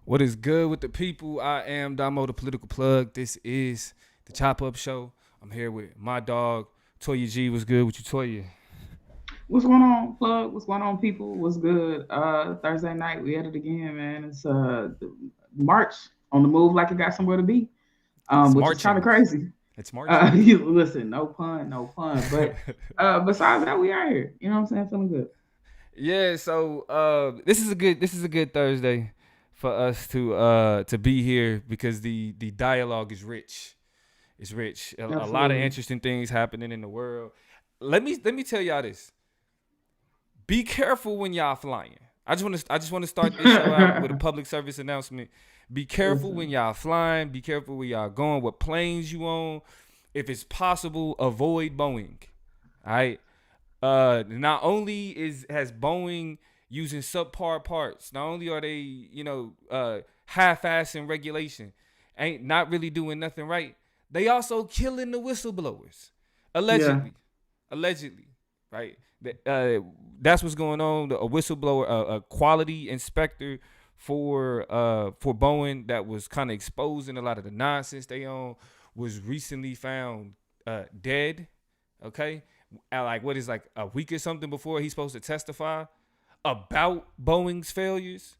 What is good with the people? I am Damo, the political plug. This is the Chop Up Show. I'm here with my dog, Toya G. What's good with you, Toya? What's going on, plug? What's going on, people? What's good? Thursday night, we at it again, man. It's March on the move like it got somewhere to be, It's which is kind of marching. crazy. It's marching. Listen, no pun, no pun. But besides that, we are here. You know what I'm saying? Feeling good. Yeah, so this is a good Thursday for us to be here because the dialogue is rich. It's rich. A lot of Absolutely. interesting things happening in the world. Let me tell y'all this. Be careful when y'all flying. I just want to start this show out with a public service announcement. Be careful when Listen. y'all flying. Be careful where y'all going. What planes you on. If it's possible, avoid Boeing. All right. Not only has Boeing using subpar parts, not only are they half-assing regulation, ain't not really doing nothing right. They also killing the whistleblowers, Yeah. allegedly, allegedly, right? That's what's going on. A whistleblower, a quality inspector for Boeing that was kind of exposing a lot of the nonsense they own was recently found dead. Okay, like what is like a week or something before he's supposed to testify about Boeing's failures.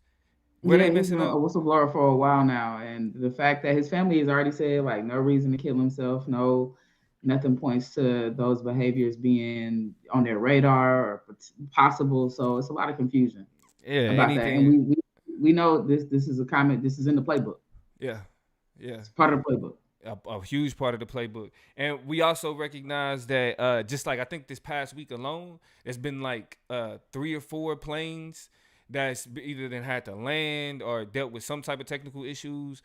Where Yeah, they he's been messing a up? whistleblower for a while now, and the fact that his family has already said like no reason to kill himself, no, nothing points to those behaviors being on their radar or possible. So it's a lot of confusion Yeah, about that, and anything. we know this is a comment. This is in the playbook. Yeah, yeah. It's part of the playbook. A huge part of the playbook. And we also recognize that just like I think this past week alone, there's been like 3 or 4 planes that's either then had to land or dealt with some type of technical issues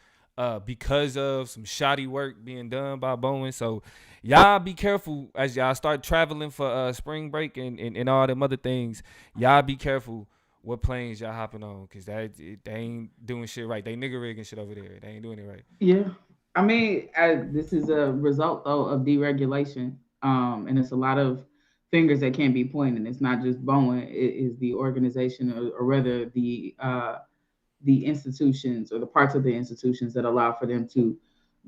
because of some shoddy work being done by Boeing. So y'all be careful as y'all start traveling for spring break and all them other things. Y'all be careful what planes y'all hopping on because they ain't doing shit right. They nigga rigging shit over there. They ain't doing it right. Yeah, I mean, this is a result though of deregulation, and it's a lot of fingers that can't be pointed. It's not just Boeing; it is the organization, or rather the institutions or the parts of the institutions that allow for them to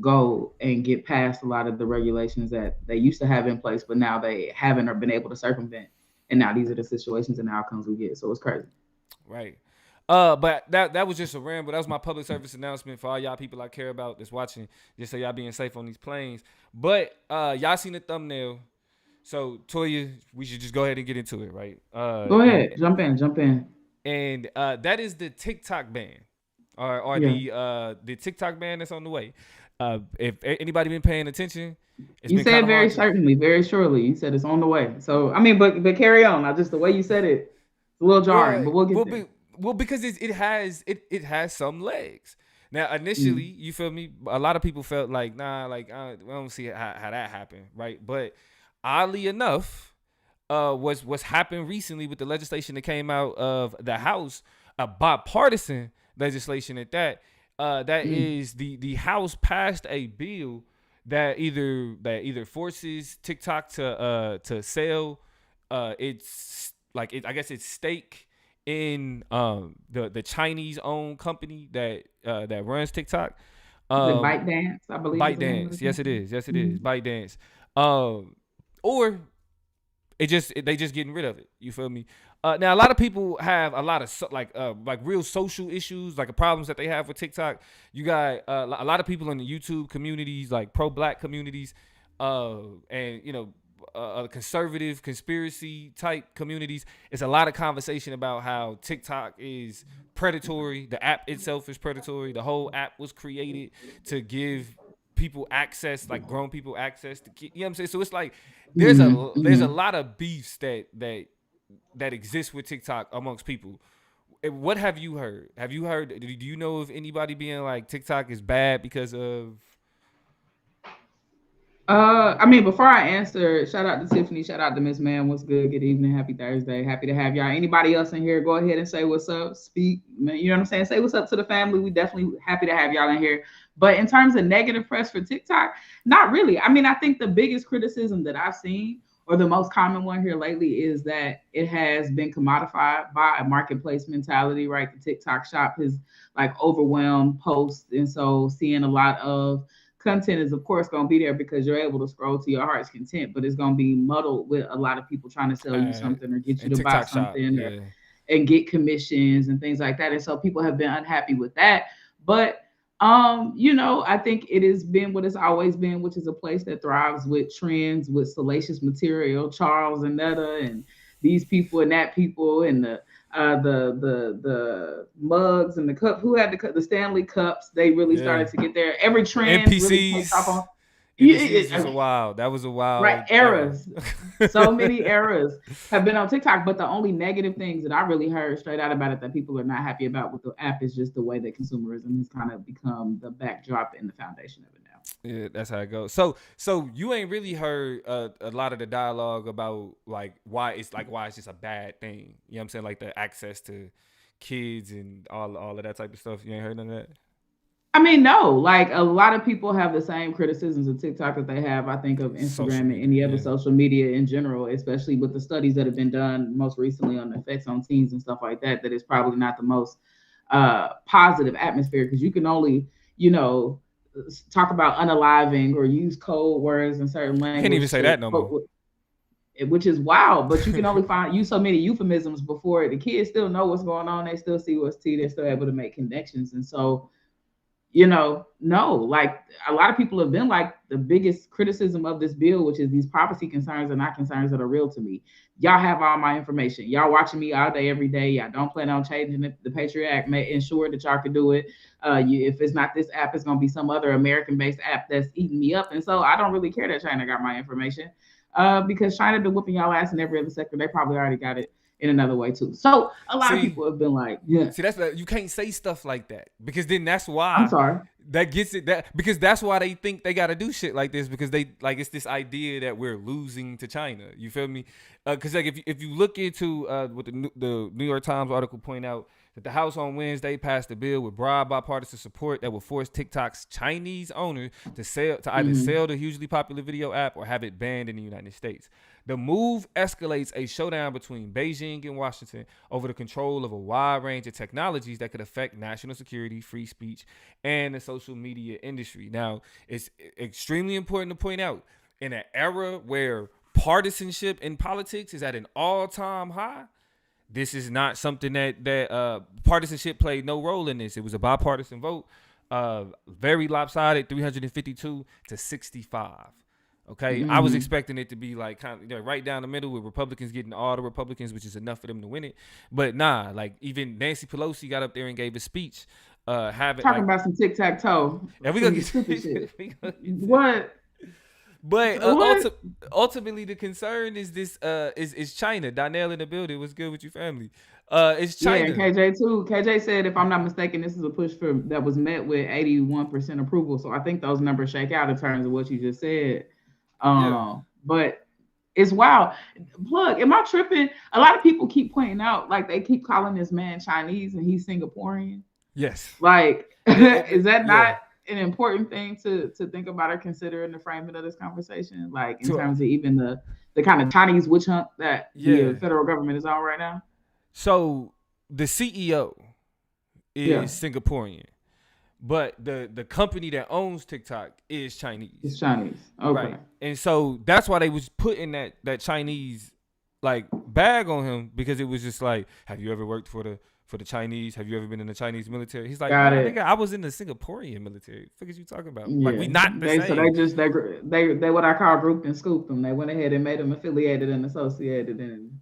go and get past a lot of the regulations that they used to have in place, but now they haven't or been able to circumvent. And now these are the situations and outcomes we get. So it's crazy. Right. But that was just a ramble. That was my public service announcement for all y'all people I care about that's watching, just so y'all being safe on these planes. But y'all seen the thumbnail. So Toya, we should just go ahead and get into it, right? Go ahead, jump in, jump in. That is the TikTok ban, or Yeah, the TikTok ban that's on the way. If anybody been paying attention, it's you been kind said of very hard to. certainly, very surely. You said it's on the way. So I mean, but carry on. Now, just the way you said it, it's a little jarring, Well, but we'll get well, there. be, well, because it has some legs. Now, initially, Mm. you feel me? A lot of people felt like, nah, like I don't see how that happened, right? But oddly enough, what's happened recently with the legislation that came out of the House, a bipartisan legislation at that. That Mm. is the House passed a bill that either forces TikTok to sell its like I guess it's stake in the Chinese owned company that runs TikTok. Is it Um, Bite Dance? I believe is the name of the ByteDance, yes it company. is, yes it is, Mm. ByteDance. Or they just getting rid of it. You feel me? Now a lot of people have a lot of like real social issues, like the problems that they have with TikTok. You got a lot of people in the YouTube communities, like pro black communities, and conservative conspiracy type communities. It's a lot of conversation about how TikTok is predatory. The app itself is predatory. The whole app was created to give people access, like grown people access to, you know what I'm saying? So it's like there's a Mm. lot of beefs that exist with TikTok amongst people. What have you heard? Have you heard? Do you know of anybody being like TikTok is bad because of? I mean, before I answer, shout out to Tiffany, shout out to Miss Man. What's good? Good evening, happy Thursday. Happy to have y'all. Anybody else in here, go ahead and say what's up. Speak, you know what I'm saying? Say what's up to the family. We definitely happy to have y'all in here. But in terms of negative press for TikTok, not really. I mean, I think the biggest criticism that I've seen, or the most common one here lately, is that it has been commodified by a marketplace mentality, right? The TikTok shop has like overwhelmed posts. And so seeing a lot of content is of course going to be there because you're able to scroll to your heart's content, but it's going to be muddled with a lot of people trying to sell you something or get you And to buy TikTok shop, something or yeah. and get commissions and things like that. And so people have been unhappy with that. But I think it has been what it's always been, which is a place that thrives with trends, with salacious material, Charles and Netta and these people and that people and the mugs and the cup. Who had the Stanley cups? They really Yeah. started to get there. Every The trend really takes off on. NPCs. NPCs was Yeah, a wild. That was a right, wild era. eras. So many eras have been on TikTok, but the only negative things that I really heard straight out about it that people are not happy about with the app is just the way that consumerism has kind of become the backdrop and the foundation of it now. Yeah, that's how it goes. So you ain't really heard a lot of the dialogue about like why it's just a bad thing. You know what I'm saying? Like the access to kids and all of that type of stuff. You ain't heard none of that? I mean, no, like a lot of people have the same criticisms of TikTok that they have, I think, of Social Instagram and media, any other yeah. social media in general, especially with the studies that have been done most recently on the effects on teens and stuff like that, that is probably not the most positive atmosphere because you can only, you know, talk about unaliving or use code words and certain You can't even language say that no more. which is wild, but you can only use so many euphemisms before the kids still know what's going on. They still see what's tea. They're still able to make connections. And so no, like a lot of people have been like the biggest criticism of this bill, which is these privacy concerns are not concerns that are real to me. Y'all have all my information. Y'all watching me all day, every day. Y'all don't plan on changing it. The Patriot Act may ensure that y'all can do it. If it's not this app, it's going to be some other American-based app that's eating me up. And so I don't really care that China got my information because China been whooping y'all ass in every other sector. They probably already got it in another way too. So a lot of See, people have been like, yeah, See, you can't say stuff like that because then that's I'm why sorry. that gets it that because that's why they think they got to do shit like this because they like it's this idea that we're losing to China. You feel me? Because like if you look into what the New York Times article point out that the House on Wednesday passed a bill with broad bipartisan support that will force TikTok's Chinese owner to either sell the hugely popular video app or have it banned in the United States. The move escalates a showdown between Beijing and Washington over the control of a wide range of technologies that could affect national security, free speech, and the social media industry. Now, it's extremely important to point out in an era where partisanship in politics is at an all-time high. This is not something that partisanship played no role in this. It was a bipartisan vote, very lopsided, 352 to 65. Okay, I was expecting it to be like kind of right down the middle with Republicans getting all the Republicans, which is enough for them to win it. But nah, like even Nancy Pelosi got up there and gave a speech, Talking like, about some tic tac toe, and we gonna some get stupid shit. we gonna get What? But What? ultimately, the concern is this: is China. Donnell in the building. What's good with you, family? It's Yeah, and China. KJ too. KJ said, if I'm not mistaken, this is a push for that was met with 81% approval. So I think those numbers shake out in terms of what you just said. Yeah. But it's wild. Plug, am I tripping? A lot of people keep pointing out, like they keep calling this man Chinese and he's Singaporean. Yes. Like, is that Yeah. not an important thing to think about or consider in the framing of this conversation? Like in To terms of even the kind of Chinese witch hunt that the yeah. federal government is on right now? So the CEO Yeah, is Singaporean, but the company that owns TikTok is it's Chinese. Chinese. Okay. Right. And so that's why they was putting that Chinese like bag on him because it was just like, have you ever worked for the Chinese? Have you ever been in the Chinese military? He's like, Got nah, it. nigga, I was in the Singaporean military. What the fuck is you talking about? Like, Yeah. we not the They so same. they what I call grouped and scooped them. They went ahead and made them affiliated and associated and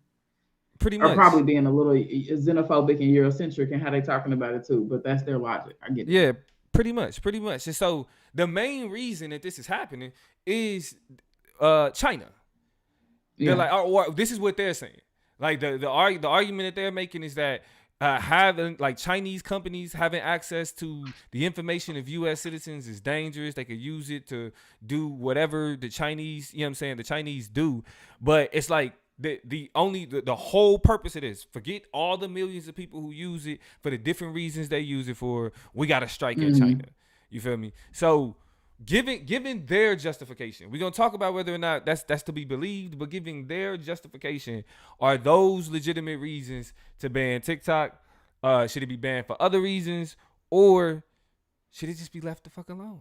Pretty are much. probably being a little xenophobic and Eurocentric in how they talking about it too. But that's their logic. I get it. Yeah, pretty much. And so the main reason that this is happening is China. They're Yeah. like, or this is what they're saying. Like the argument that they're making is that having like Chinese companies having access to the information of U.S. citizens is dangerous. They could use it to do whatever the Chinese, you know what I'm saying, the Chinese do. But it's like the whole purpose of this. Forget all the millions of people who use it for the different reasons they use it for. We got to strike at China. You feel me? So giving their justification, we're gonna talk about whether or not that's to be believed, but giving their justification, are those legitimate reasons to ban TikTok? Should it be banned for other reasons, or should it just be left the fuck alone?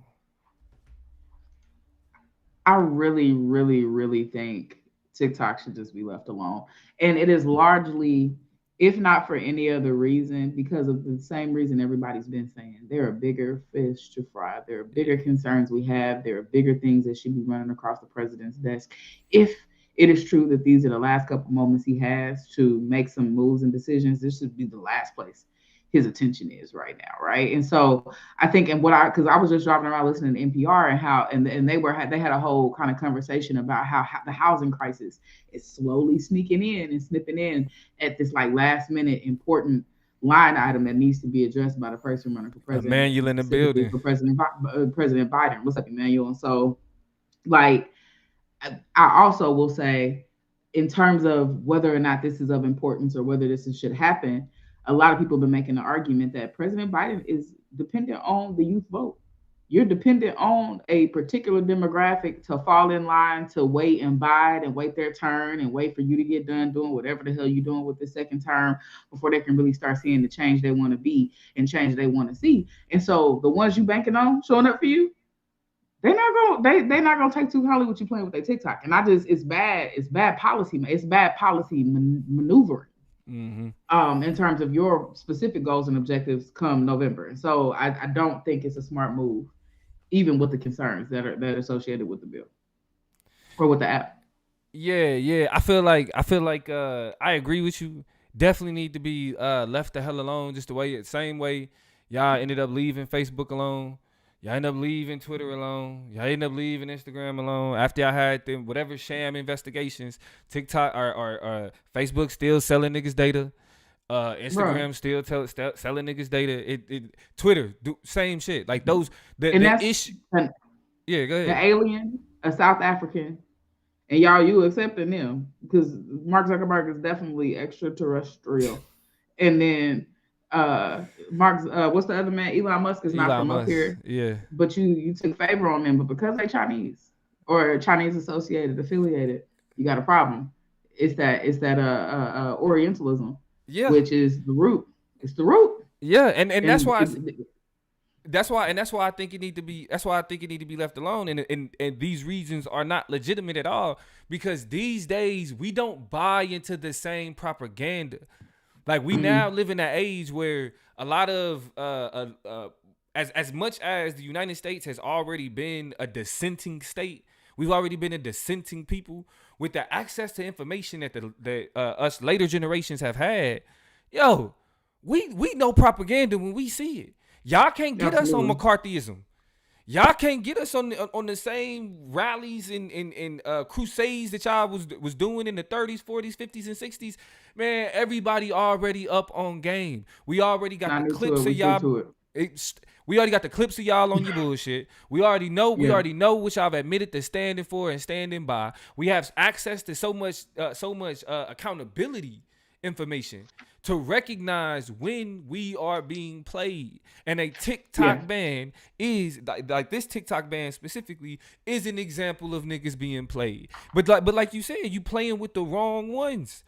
I really, really, really think TikTok should just be left alone. And it is largely, if not for any other reason, because of the same reason everybody's been saying. There are bigger fish to fry. There are bigger concerns we have. There are bigger things that should be running across the president's desk. If it is true that these are the last couple moments he has to make some moves and decisions, this should be the last place his attention is right now, right? And so I think, and what I, because I was just driving around listening to NPR and how, and they had a whole kind of conversation about how the housing crisis is slowly sneaking in and snipping in at this like last minute important line item that needs to be addressed by the person running for president, Emmanuel and in the specifically building. for President Biden. What's up, Emmanuel? And so, like, I also will say, in terms of whether or not this is of importance or whether should happen, a lot of people have been making the argument that President Biden is dependent on the youth vote. You're dependent on a particular demographic to fall in line, to wait and bide and wait their turn and wait for you to get done doing whatever the hell you're doing with the second term before they can really start seeing the change they want to be and change they want to see. And so the ones you banking on showing up for you, they're not gonna take too kindly with you playing with their TikTok. And it's bad policy, it's bad policy maneuvering. In terms of your specific goals and objectives come November. And so I don't think it's a smart move, even with the concerns that are associated with the bill or with the app. Yeah. I feel like I agree with you. Definitely need to be left the hell alone. Just same way y'all ended up leaving Facebook alone. Y'all end up leaving Twitter alone. Y'all end up leaving Instagram alone. After I had them whatever sham investigations, TikTok or Facebook still selling niggas data. Instagram still selling niggas data. Twitter same shit. Like those the issue. Yeah, go ahead. An alien, a South African, and you accepting them because Mark Zuckerberg is definitely extraterrestrial. And then what's the other man? Elon Musk is not from up here. Yeah. But you took favor on them, but because they're Chinese or Chinese affiliated, you got a problem. It's that Orientalism, which is the root. It's the root. Yeah, and that's why that's why I think it need to be left alone, and these reasons are not legitimate at all, because these days we don't buy into the same propaganda. Like we now live in an age where a lot of as much as the United States has already been a dissenting state, we've already been a dissenting people with the access to information that us later generations have had. Yo, we know propaganda when we see it. Y'all can't get us on McCarthyism. Y'all can't get us on the same rallies and crusades that y'all was doing in the 30s, 40s, 50s, and 60s. Man, everybody already up on game. We already got the clips of y'all. We already got the clips of y'all on your bullshit. We already know. We already know what y'all have admitted to standing for and standing by. We have access to so much accountability information to recognize when we are being played. And a TikTok ban is like this TikTok ban specifically is an example of niggas being played. But like you said, you playing with the wrong ones.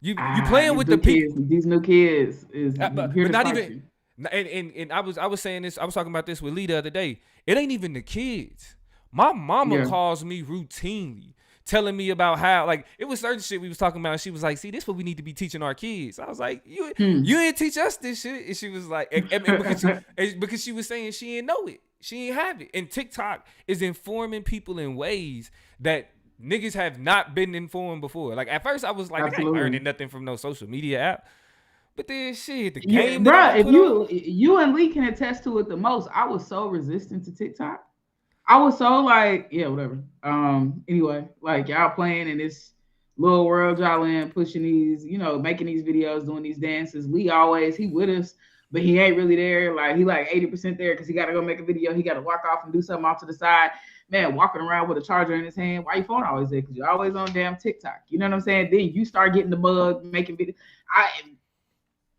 You playing with the people. These new kids is but not even. And I was saying this. I was talking about this with Lee the other day. It ain't even the kids. My mama calls me routinely, telling me about how, like, it was certain shit we was talking about, and she was like, see, this is what we need to be teaching our kids. I was like, you didn't teach us this shit. And she was like, because she was saying she didn't know it. She didn't have it. And TikTok is informing people in ways that niggas have not been informed before. Like, at first I was like, I ain't learning nothing from no social media app. But then shit, the game. Bro, if you and Lee can attest to it the most, I was so resistant to TikTok. I was so like, yeah, whatever. Anyway, like y'all playing and it's Lil World Jalen pushing these, making these videos, doing these dances. He with us, but he ain't really there. Like he like 80% there because he got to go make a video. He got to walk off and do something off to the side. Man, walking around with a charger in his hand. Why your phone always there? Because you're always on damn TikTok. You know what I'm saying? Then you start getting the bug, making videos. I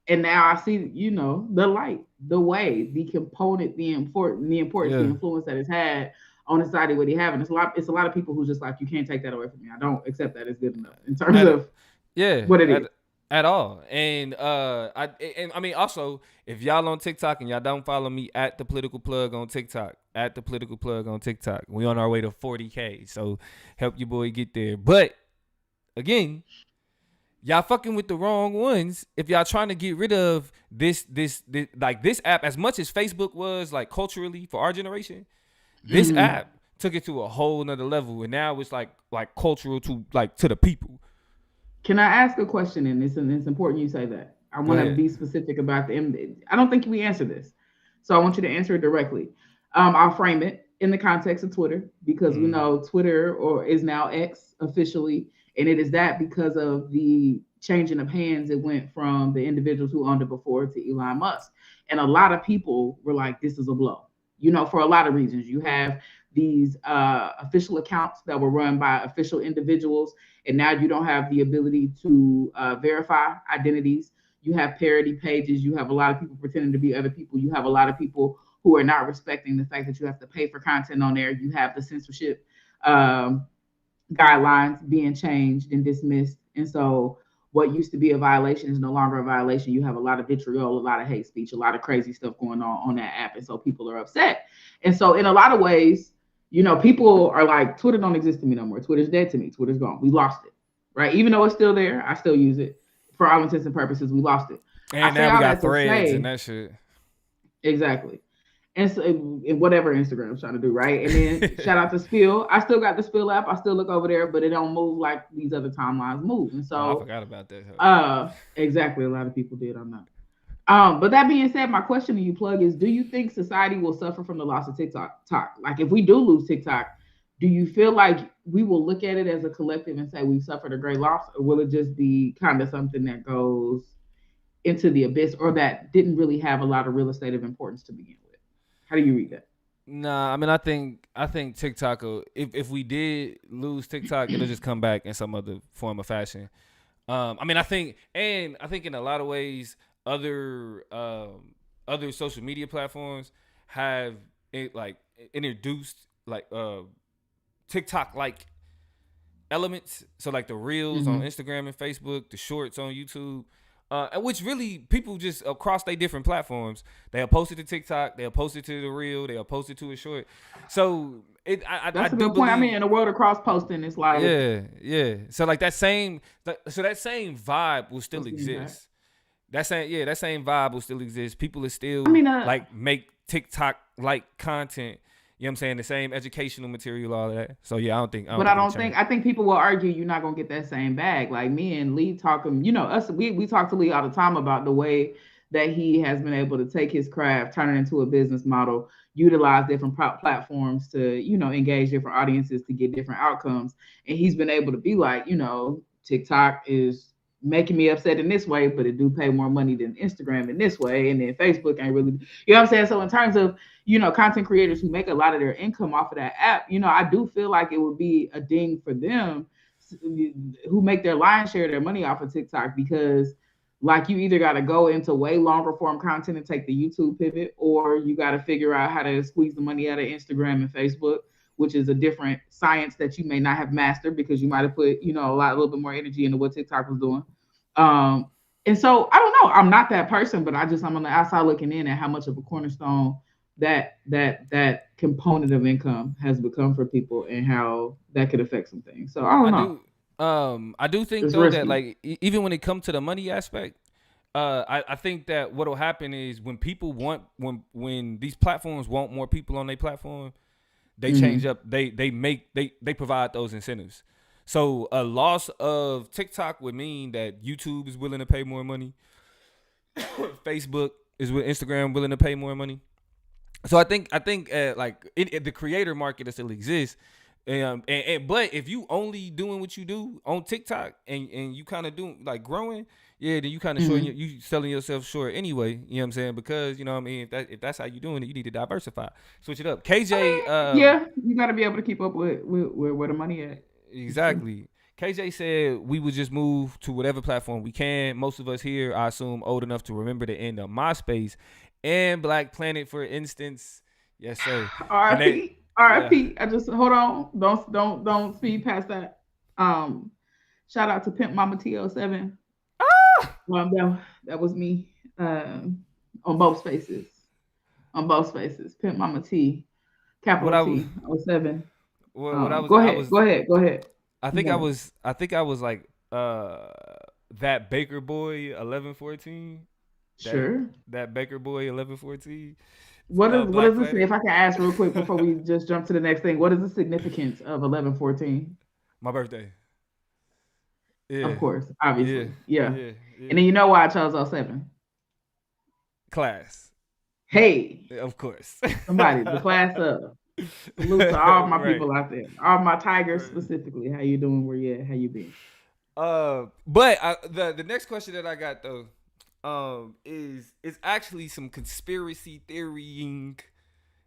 and now I see, the light, the way, the component, the importance, the Yeah. influence that it's had on the society what he having. It's a lot of people who just like, you can't take that away from me. I don't accept that as good enough in terms At of yeah, what it is. at all. I mean also, if y'all on TikTok and y'all don't follow me at the political plug on TikTok, we on our way to 40K. So help your boy get there. But again, y'all fucking with the wrong ones if y'all trying to get rid of this like this app. As much as Facebook was like culturally for our generation, this Mm-hmm. app took it to a whole nother level, and now it's like cultural to the people. Can I ask a question? And it's important you say that. I Go want to ahead. be specific about the. I don't think we answer this, so I want you to answer it directly. I'll frame it in the context of Twitter because we Mm. know Twitter or is now X officially, and it is that because of the changing of hands. It went from the individuals who owned it before to Elon Musk, and a lot of people were like, "This is a blow." For a lot of reasons. You have these official accounts that were run by official individuals, and now you don't have the ability to verify identities. You have parody pages. You have a lot of people pretending to be other people. You have a lot of people who are not respecting the fact that you have to pay for content on there. You have the censorship um, guidelines being changed and dismissed. And so what used to be a violation is no longer a violation. You have a lot of vitriol, a lot of hate speech, a lot of crazy stuff going on that app. And so people are upset. And so in a lot of ways, people are like, Twitter don't exist to me no more. Twitter's dead to me. Twitter's gone. We lost it. Right. Even though it's still there, I still use it. For all intents and purposes, we lost it. I And say now we all got that to threads and say that shit. exactly. And so, and whatever Instagram's trying to do, right? And then shout out to Spill. I still got the Spill app. I still look over there, but it don't move like these other timelines move. And Oh, I so, forgot about that. Huh? exactly, a lot of people did on that. But that being said, my question to you, Plug, is: do you think society will suffer from the loss of TikTok? Like, if we do lose TikTok, do you feel like we will look at it as a collective and say we suffered a great loss, or will it just be kind of something that goes into the abyss, or that didn't really have a lot of real estate of importance to begin with? How do you read that? Nah, I mean, I think TikTok will, if we did lose TikTok, it'll just come back in some other form of fashion. I mean, I think in a lot of ways, other social media platforms have like introduced like TikTok like elements. So like the reels on Mm-hmm. Instagram and Facebook, the shorts on YouTube, which really people just across their different platforms, they'll post it to TikTok, they'll post it to the reel, they'll post it to a short. So I That's a do good point. I mean, believe, in the world of cross posting, it's like yeah, yeah. So like that same vibe will still what's the impact? exist. That same vibe will still exist. People are I still mean, like make TikTok like content. You know what I'm saying? The same educational material, all of that. So yeah, I don't but I think it'll don't think change. I think people will argue you're not gonna get that same bag. Like me and Lee talking, us we talk to Lee all the time about the way that he has been able to take his craft, turn it into a business model, utilize different platforms to engage different audiences to get different outcomes, and he's been able to be like, TikTok is making me upset in this way, but it do pay more money than Instagram in this way, and then Facebook ain't really, what I'm saying. So in terms of content creators who make a lot of their income off of that app, I do feel like it would be a ding for them who make their lion's share of their money off of TikTok because like you either got to go into way longer form content and take the YouTube pivot, or you got to figure out how to squeeze the money out of Instagram and Facebook, which is a different science that you may not have mastered because you might have put, a little bit more energy into what TikTok was doing. Um, and so I don't know. I'm not that person, but I'm on the outside looking in at how much of a cornerstone that component of income has become for people and how that could affect some things. So I don't I know. do. I do think It's though that risky. like even when it comes to the money aspect, I think that what'll happen is when people want when these platforms want more people on their platform, they change Mm-hmm. up. They provide those incentives. So a loss of TikTok would mean that YouTube is willing to pay more money. Facebook is with Instagram willing to pay more money. So I think like the creator market that still exists, But if you only doing what you do on TikTok and you kind of doing like growing, yeah, then you kind of short Mhm. you selling yourself short anyway. You know what I'm saying? Because you know what I mean. If that's how you doing it, you need to diversify, switch it up. I KJ, mean, yeah, you got to be able to keep up with where the money at. It's true. exactly. KJ said we would just move to whatever platform we can. Most of us here, I assume, old enough to remember the end of MySpace and Black Planet, for instance. Yes, sir. And they, RIP, yeah. RIP. I just hold on. Don't speed past that. Um, Shout out to Pimp Mama T07. That was me. On both spaces. On both spaces. Pimp Mama T, What capital I was, T, oh 07. what I was, Go I ahead. was Go ahead. Go ahead. I You think I got it. was I think I was like that Baker Boy 1114. That Sure. that Baker Boy 1114. What Black does this? Planet. If I can ask real quick before we just jump to the next thing, what is the significance of 1114? My birthday. Yeah. Of course, Yeah. obviously, yeah. Yeah. And Yeah. then you know why I chose oh 07. Class. Hey, Yeah, of course. somebody, the class up. Salute to all my Right. people out there, all my tigers Right. specifically. How you doing? Where you at? How you been? But the next question that I got though, is actually some conspiracy theorying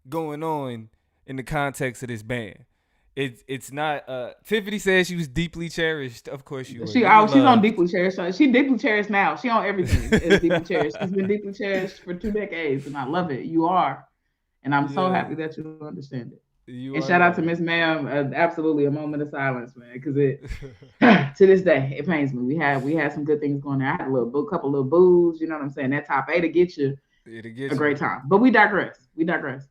going on in the context of this ban. It's not. Tiffany says she was deeply cherished. Of course you were. You were She's on loved. deeply cherished. So she deeply cherished now. She on everything is deeply cherished. She's been deeply cherished for 2 decades, and I love it. You are, and I'm so Yeah, happy that you understand it. you And are shout out to loved. Miss Ma'am. Absolutely a moment of silence, man, because it to this day it pains me. We had some good things going there. I had a couple little booze. You know what I'm saying? That top eight to get you It'll a get you. great time. But we digress. We digress.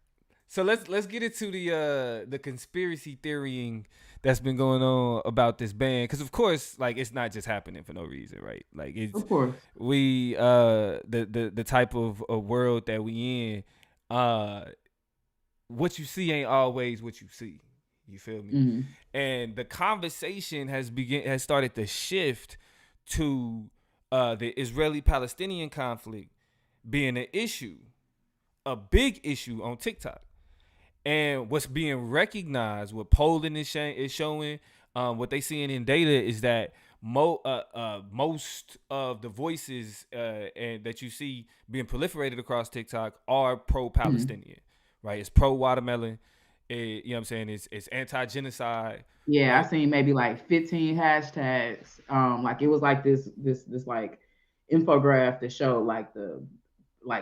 So let's get into the conspiracy theorying that's been going on about this ban, because of course, like, it's not just happening for no reason, right? Like, it's Of course. we the type of world that we in, what you see ain't always what you see. You feel me? Mm-hmm. And the conversation has started to shift to the Israeli-Palestinian conflict being an issue, a big issue on TikTok. And what's being recognized, what polling is showing, what they seeing in data is that most of the voices and that you see being proliferated across TikTok are Mm-hmm. pro-Palestinian, right? It's pro-watermelon. You know what I'm saying? It's anti-genocide, Yeah, I right? seen maybe like 15 hashtags. Like it was like this like infograph that showed like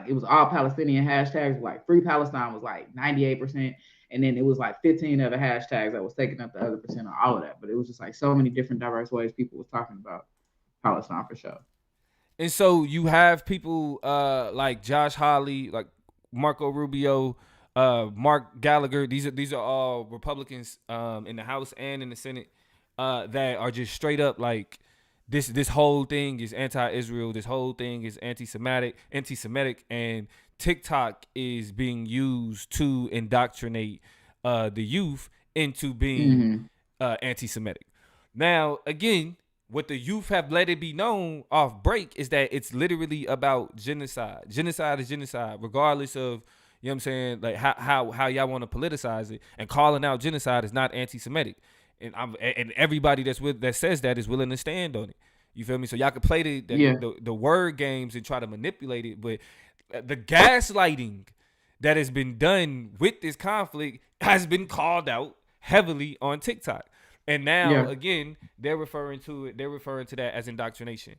it was all Palestinian hashtags. Like Free Palestine was like 98%, and then it was like 15 other hashtags that was taking up the other percent of all of that. But it was just like so many different diverse ways people was talking about Palestine for sure. And so you have people like Josh Hawley, like Marco Rubio, Mark Gallagher. These are all Republicans in the House and in the Senate that are just straight up like this whole thing is anti-Israel. This whole thing is anti-Semitic, and TikTok is being used to indoctrinate the youth into being Mm-hmm. anti-Semitic. Now, again, what the youth have let it be known off break is that it's literally about genocide. Genocide is genocide, regardless of, you know what I'm saying, like how y'all want to politicize it. And calling out genocide is not anti-Semitic. And everybody that says that is willing to stand on it. You feel me? So y'all can play Yeah. the word games and try to manipulate it, but the gaslighting that has been done with this conflict has been called out heavily on TikTok. And now Yeah. again, they're referring to it. They're referring to that as indoctrination.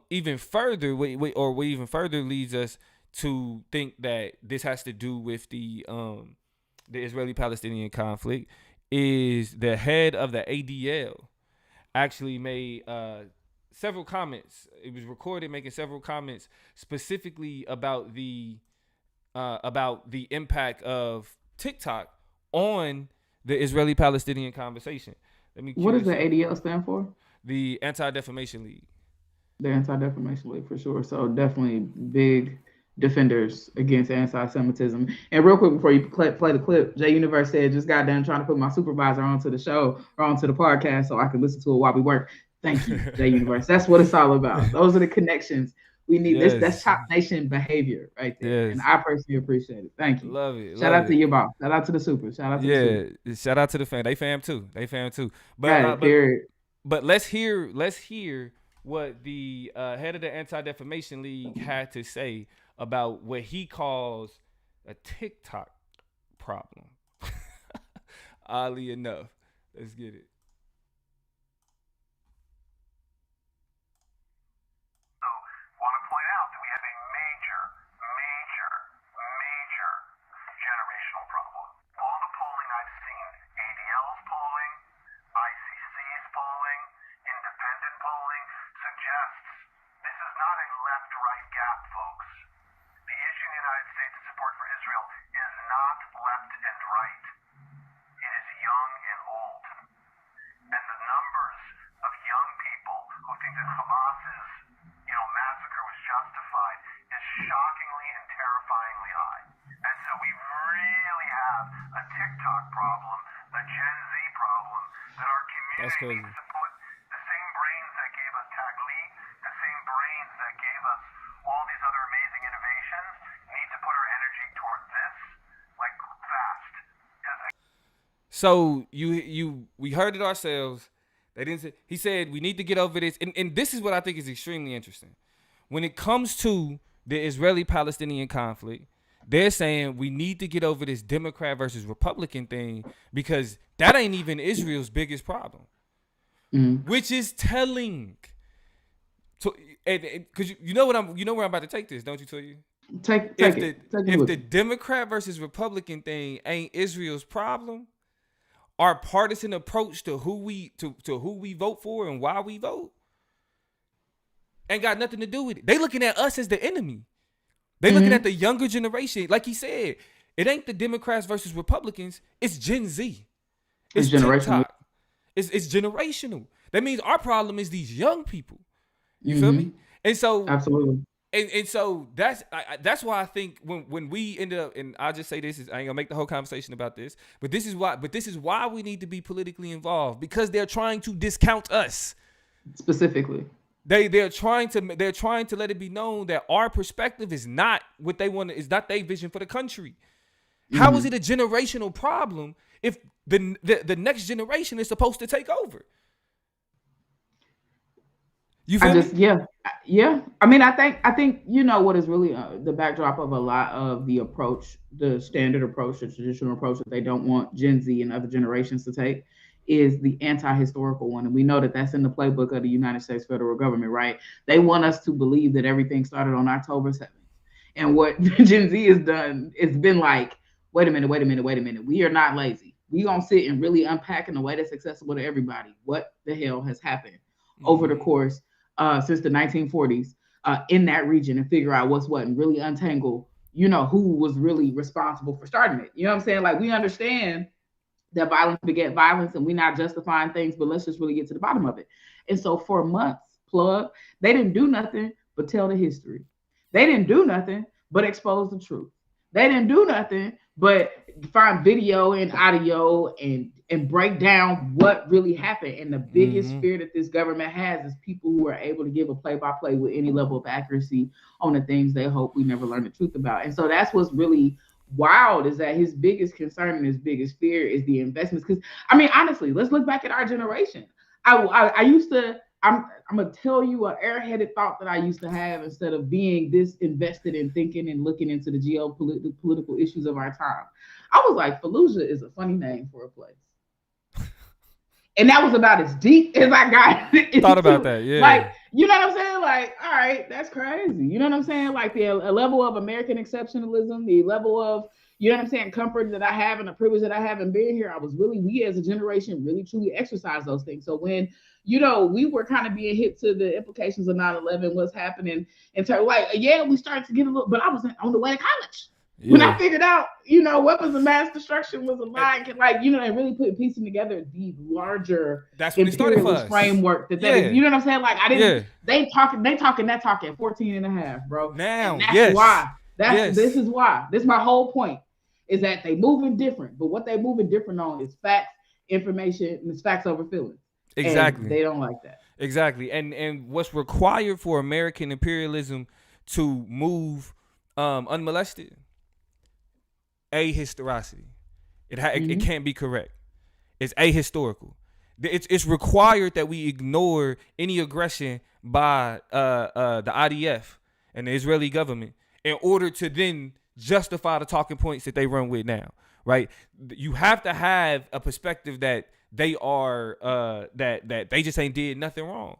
Even further, what even further leads us to think that this has to do with the Israeli-Palestinian conflict is the head of the ADL actually made several comments. It was recorded making several comments specifically about the impact of TikTok on the Israeli-Palestinian conversation. Let me What cue does this the up. ADL stand for? The Anti-Defamation League. The Anti-Defamation League for sure. So definitely big defenders against anti-Semitism. And real quick before you play the clip, Jay Universe said just got done trying to put my supervisor onto the show or onto the podcast so I can listen to it while we work. Thank you, Jay Universe. That's what it's all about. Those are the connections We need this. That's Yes. Chop Nation behavior right there. And Yes. I personally appreciate it. Thank you. Love it. Shout Love out to it. your boss. Shout out to the super. Shout out to the super. Yeah. Shout out to the fam. They fam too. They fam too. But Right, period. let's hear what the head of the Anti Defamation League had to say about what he calls a TikTok problem. Oddly enough, let's get it. Want to point out that we have a major generational problem. All the polling I've seen, ADL's polling, ICC's polling, independent polling, suggests this is not a left-right gap, folks. The issue in the United States in support for Israel is not left and right. It is young and old. And the numbers of young people who think that Hamas's, massacre was justified is shockingly and terrifyingly high. And so we really have a TikTok problem, a Gen Z problem, that our That's community crazy. needs to put the same brains that gave us Taglit, the same brains that gave us all these other amazing innovations, need to put our energy toward this, like, fast. Because So we heard it ourselves. They didn't say, he said we need to get over this. And this is what I think is extremely interesting. When it comes to the Israeli-Palestinian conflict, they're saying we need to get over this Democrat versus Republican thing because that ain't even Israel's biggest problem, which is telling. So, because you know where I'm about to take this, don't you, Toya? Take If it. the Take it if with the you. Democrat versus Republican thing ain't Israel's problem, our partisan approach to who we vote for and why we vote ain't got nothing to do with it. They looking at us as the enemy. They looking at the younger generation. Like he said, it ain't the Democrats versus Republicans. It's Gen Z. It's generational. TikTok. It's generational. That means our problem is these young people. You feel me? And so Absolutely. and so that's why I think when we ended up, and I'll just say this, is I ain't gonna make the whole conversation about this, but this is why we need to be politically involved, because they're trying to discount us. Specifically. They're trying to let it be known that our perspective is not what they want, is not their vision for the country. How is it a generational problem if the next generation is supposed to take over? You feel me? Yeah. I mean, I think what is really the backdrop of a lot of the approach, the standard approach, the traditional approach that they don't want Gen Z and other generations to take, is the anti-historical one, and we know that that's in the playbook of the United States federal government, right? They want us to believe that everything started on October 7th, and what Gen Z has done, it's been like, wait a minute. We are not lazy. We gonna sit and really unpack in a way that's accessible to everybody. What the hell has happened over the course since the 1940s in that region, and figure out what's what, and really untangle, who was really responsible for starting it. You know what I'm saying? Like, we understand that violence beget violence, and we're not justifying things, but let's just really get to the bottom of it. And so for months, they didn't do nothing but tell the history. They didn't do nothing but expose the truth. They didn't do nothing but find video and audio and break down what really happened. And the biggest fear that this government has is people who are able to give a play-by-play with any level of accuracy on the things they hope we never learn the truth about. And so that's what's really wild, is that his biggest concern and his biggest fear is the investments. Because, I mean, honestly, let's look back at our generation. I used to, I'm gonna tell you an airheaded thought that I used to have, instead of being this invested in thinking and looking into the geopolitical issues of our time. I was like, Fallujah is a funny name for a place. And that was about as deep as I got. Thought about that, yeah. Like, you know what I'm saying? Like, all right, that's crazy. You know what I'm saying? Like, a level of American exceptionalism, the level of, you know what I'm saying, comfort that I have and the privilege that I have in being here. We as a generation really truly exercise those things. So when, we were kind of being hit to the implications of 9/11, what's happening in terms, like, yeah, we started to get a little, but I was on the way to college. Yeah. When I figured out, weapons of mass destruction was a line, like, and really piecing together the larger, that's when it started for us, framework that is, you know what I'm saying? Like, I didn't, they talking that talk at 14 and a half, bro. Now, and that's this is why. This is my whole point, is that they moving different, but what they moving different on is facts, information, and it's facts over feelings. Exactly. And they don't like that. Exactly. And what's required for American imperialism to move unmolested? Ahistoricity. It Hmm. can't be correct. It's ahistorical. It's required that we ignore any aggression by the IDF and the Israeli government in order to then justify the talking points that they run with now, right? You have to have a perspective that they are that they just ain't did nothing wrong.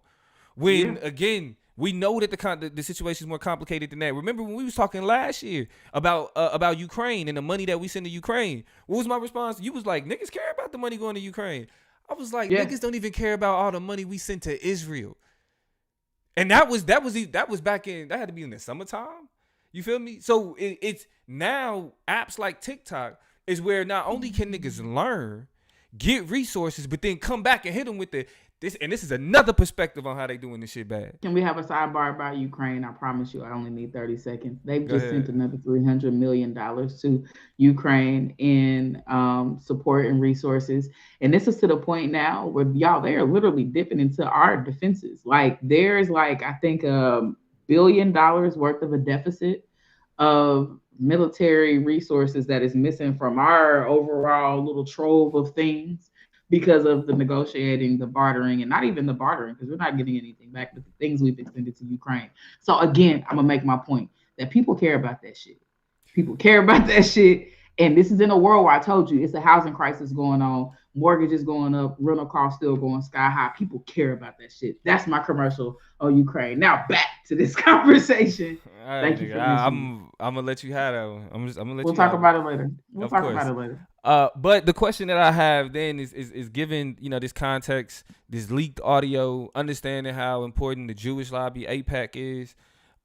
Yeah. When again, we know that the situation is more complicated than that. Remember when we was talking last year about Ukraine and the money that we send to Ukraine? What was my response? You was like, niggas care about the money going to Ukraine. I was like, Yeah. niggas don't even care about all the money we sent to Israel. And that was back in, that had to be in the summertime. You feel me? So it's now apps like TikTok is where not only can niggas learn, get resources, but then come back and hit them with this is another perspective on how they doing this shit bad. Can we have a sidebar about Ukraine? I promise you, I only need 30 seconds. They've Go just sent ahead. another $300 million to Ukraine in support and resources. And this is to the point now where y'all, they are literally dipping into our defenses. Like there's like, I think $1 billion worth of a deficit of military resources that is missing from our overall little trove of things because of the negotiating, the bartering, and not even the bartering, because we're not getting anything back, but the things we've extended to Ukraine. So again, I'm gonna make my point that people care about that shit. People care about that shit. And this is in a world where I told you it's a housing crisis going on, mortgages going up, rental costs still going sky high. People care about that shit. That's my commercial on Ukraine. Now back to this conversation. All right, Thank you nigga. for mentioning it. I'm gonna let you have that one. I'm gonna let We'll you talk have it. about it later. We'll Of talk about course. it later. But the question that I have then is given, this context, this leaked audio, understanding how important the Jewish lobby APAC is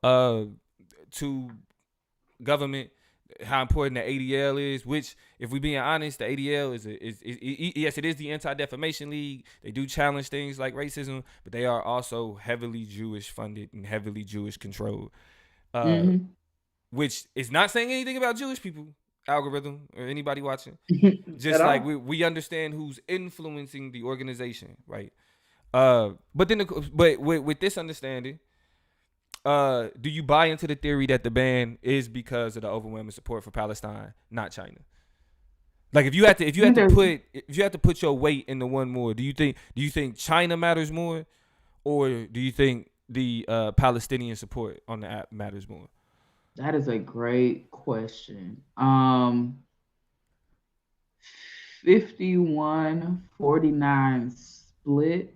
to government, how important the ADL is, which, if we being honest, the ADL yes, it is the Anti-Defamation League. They do challenge things like racism, but they are also heavily Jewish funded and heavily Jewish controlled. Uh, Mm-hmm. which is not saying anything about Jewish people, algorithm, or anybody watching. At Just like all. we understand who's influencing the organization, right? But then but with this understanding, do you buy into the theory that the ban is because of the overwhelming support for Palestine, not China? Like if you had to put your weight into one more, do you think China matters more, or do you think the Palestinian support on the app matters more? That is a great question. 51-49 split.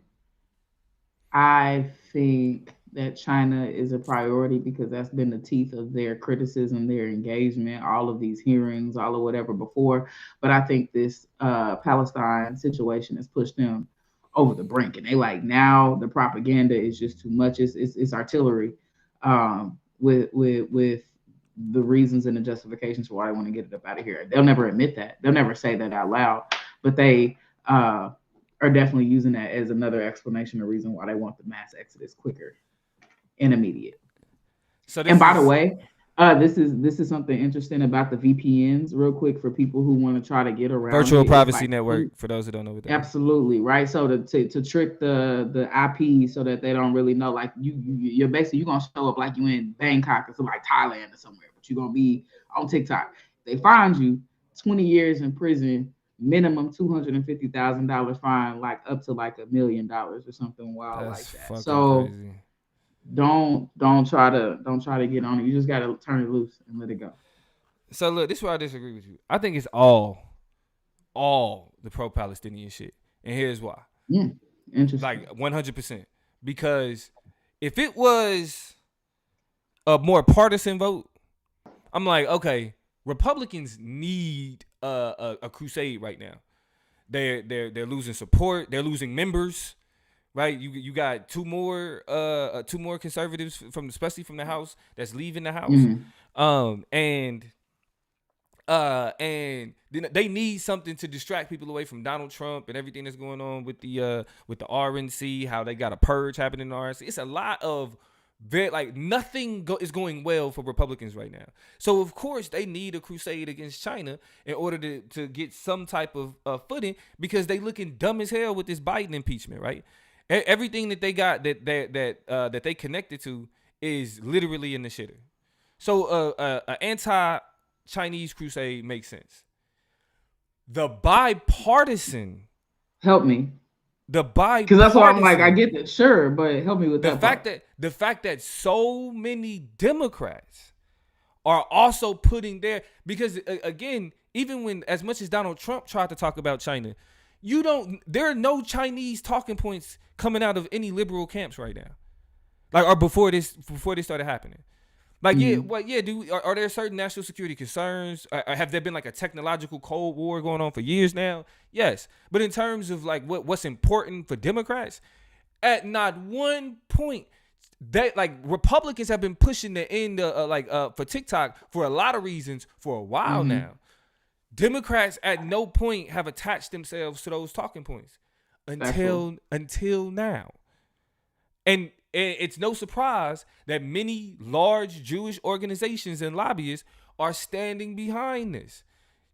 I think that China is a priority because that's been the teeth of their criticism, their engagement, all of these hearings, all of whatever before. But I think this Palestine situation has pushed them over the brink, and they like now the propaganda is just too much. It's artillery with the reasons and the justifications for why they want to get it up out of here. They'll never admit that. They'll never say that out loud, but they are definitely using that as another explanation or reason why they want the mass exodus quicker and immediate. So And this by the is way, this is something interesting about the VPNs, real quick, for people who want to try to get around virtual it. It's privacy like network, for those who don't know what that is. absolutely right. So to trick the IP so that they don't really know, like you're basically you're gonna show up like you in Bangkok or like Thailand or somewhere, but you're gonna be on TikTok. They find you 20 years in prison, minimum $250,000 fine, like up to like $1 million or something wild That's like that. fucking So crazy. don't try to get on it. You just gotta turn it loose and let it go. So look, this is where I disagree with you. I think it's all the pro-Palestinian shit, and here's why. Yeah, interesting. Like 100%, because if it was a more partisan vote, I'm like, okay, Republicans need a crusade right now. They're losing support. They're losing members. Right, you got two more conservatives especially from the House that's leaving the House, Mm-hmm. and then they need something to distract people away from Donald Trump and everything that's going on with the RNC, how they got a purge happening in the RNC. It's a lot of nothing is going well for Republicans right now. So of course they need a crusade against China in order to get some type of footing, because they looking dumb as hell with this Biden impeachment, right? Everything that they got that they connected to is literally in the shitter. So anti-Chinese crusade makes sense. The bipartisan, Help me. the Because that's why I'm like, I bipartisan, get that, sure, but help me with the that fact part. that so many Democrats are also putting their, because again, even when, as much as Donald Trump tried to talk about China, there are no Chinese talking points coming out of any liberal camps right now, like, or before this started happening. Like, yeah, what, yeah, are there certain national security concerns? Have there been like a technological Cold War going on for years now? Yes, but in terms of like what's important for Democrats, at not one point, that, like, Republicans have been pushing the end for TikTok for a lot of reasons for a while now. Democrats at no point have attached themselves to those talking points until now. And it's no surprise that many large Jewish organizations and lobbyists are standing behind this.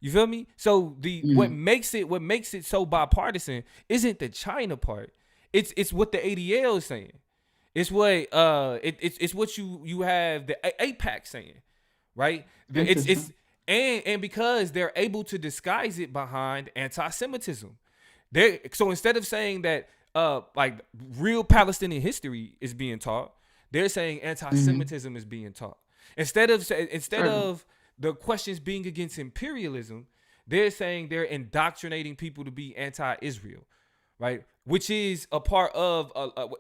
You feel me? So what makes it so bipartisan isn't the China part. It's what the ADL is saying. It's what it's what you have the APAC saying, right? It's and because they're able to disguise it behind anti-Semitism. So instead of saying that like real Palestinian history is being taught, they're saying anti-Semitism is being taught. Instead of the questions being against imperialism, they're saying they're indoctrinating people to be anti-Israel, right? Which is a part of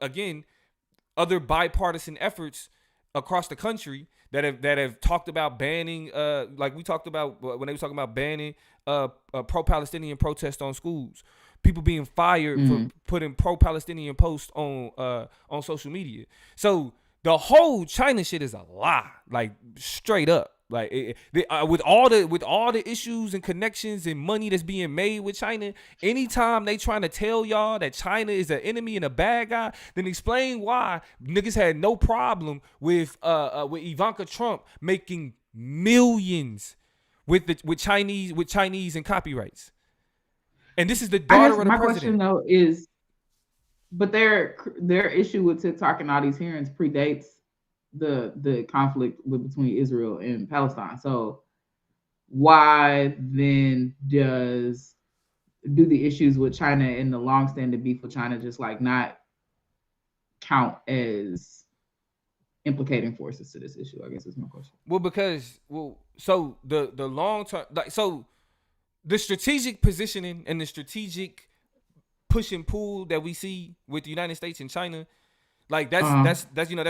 again, other bipartisan efforts across the country that have talked about banning, like we talked about when they were talking about banning pro-Palestinian protest on schools, people being fired for putting pro-Palestinian posts on social media. So the whole China shit is a lie, like straight up. Like with all the issues and connections and money that's being made with China, anytime they trying to tell y'all that China is an enemy and a bad guy, then explain why niggas had no problem with Ivanka Trump making millions with Chinese and copyrights. And this is the daughter of the my president. question though is, but their issue with TikTok and all these hearings predates the conflict between Israel and Palestine. So why then do the issues with China and the longstanding beef with China just like not count as implicating forces to this issue? I guess is my question. So the long term, like, so the strategic positioning and the strategic push and pull that we see with the United States and China, like that's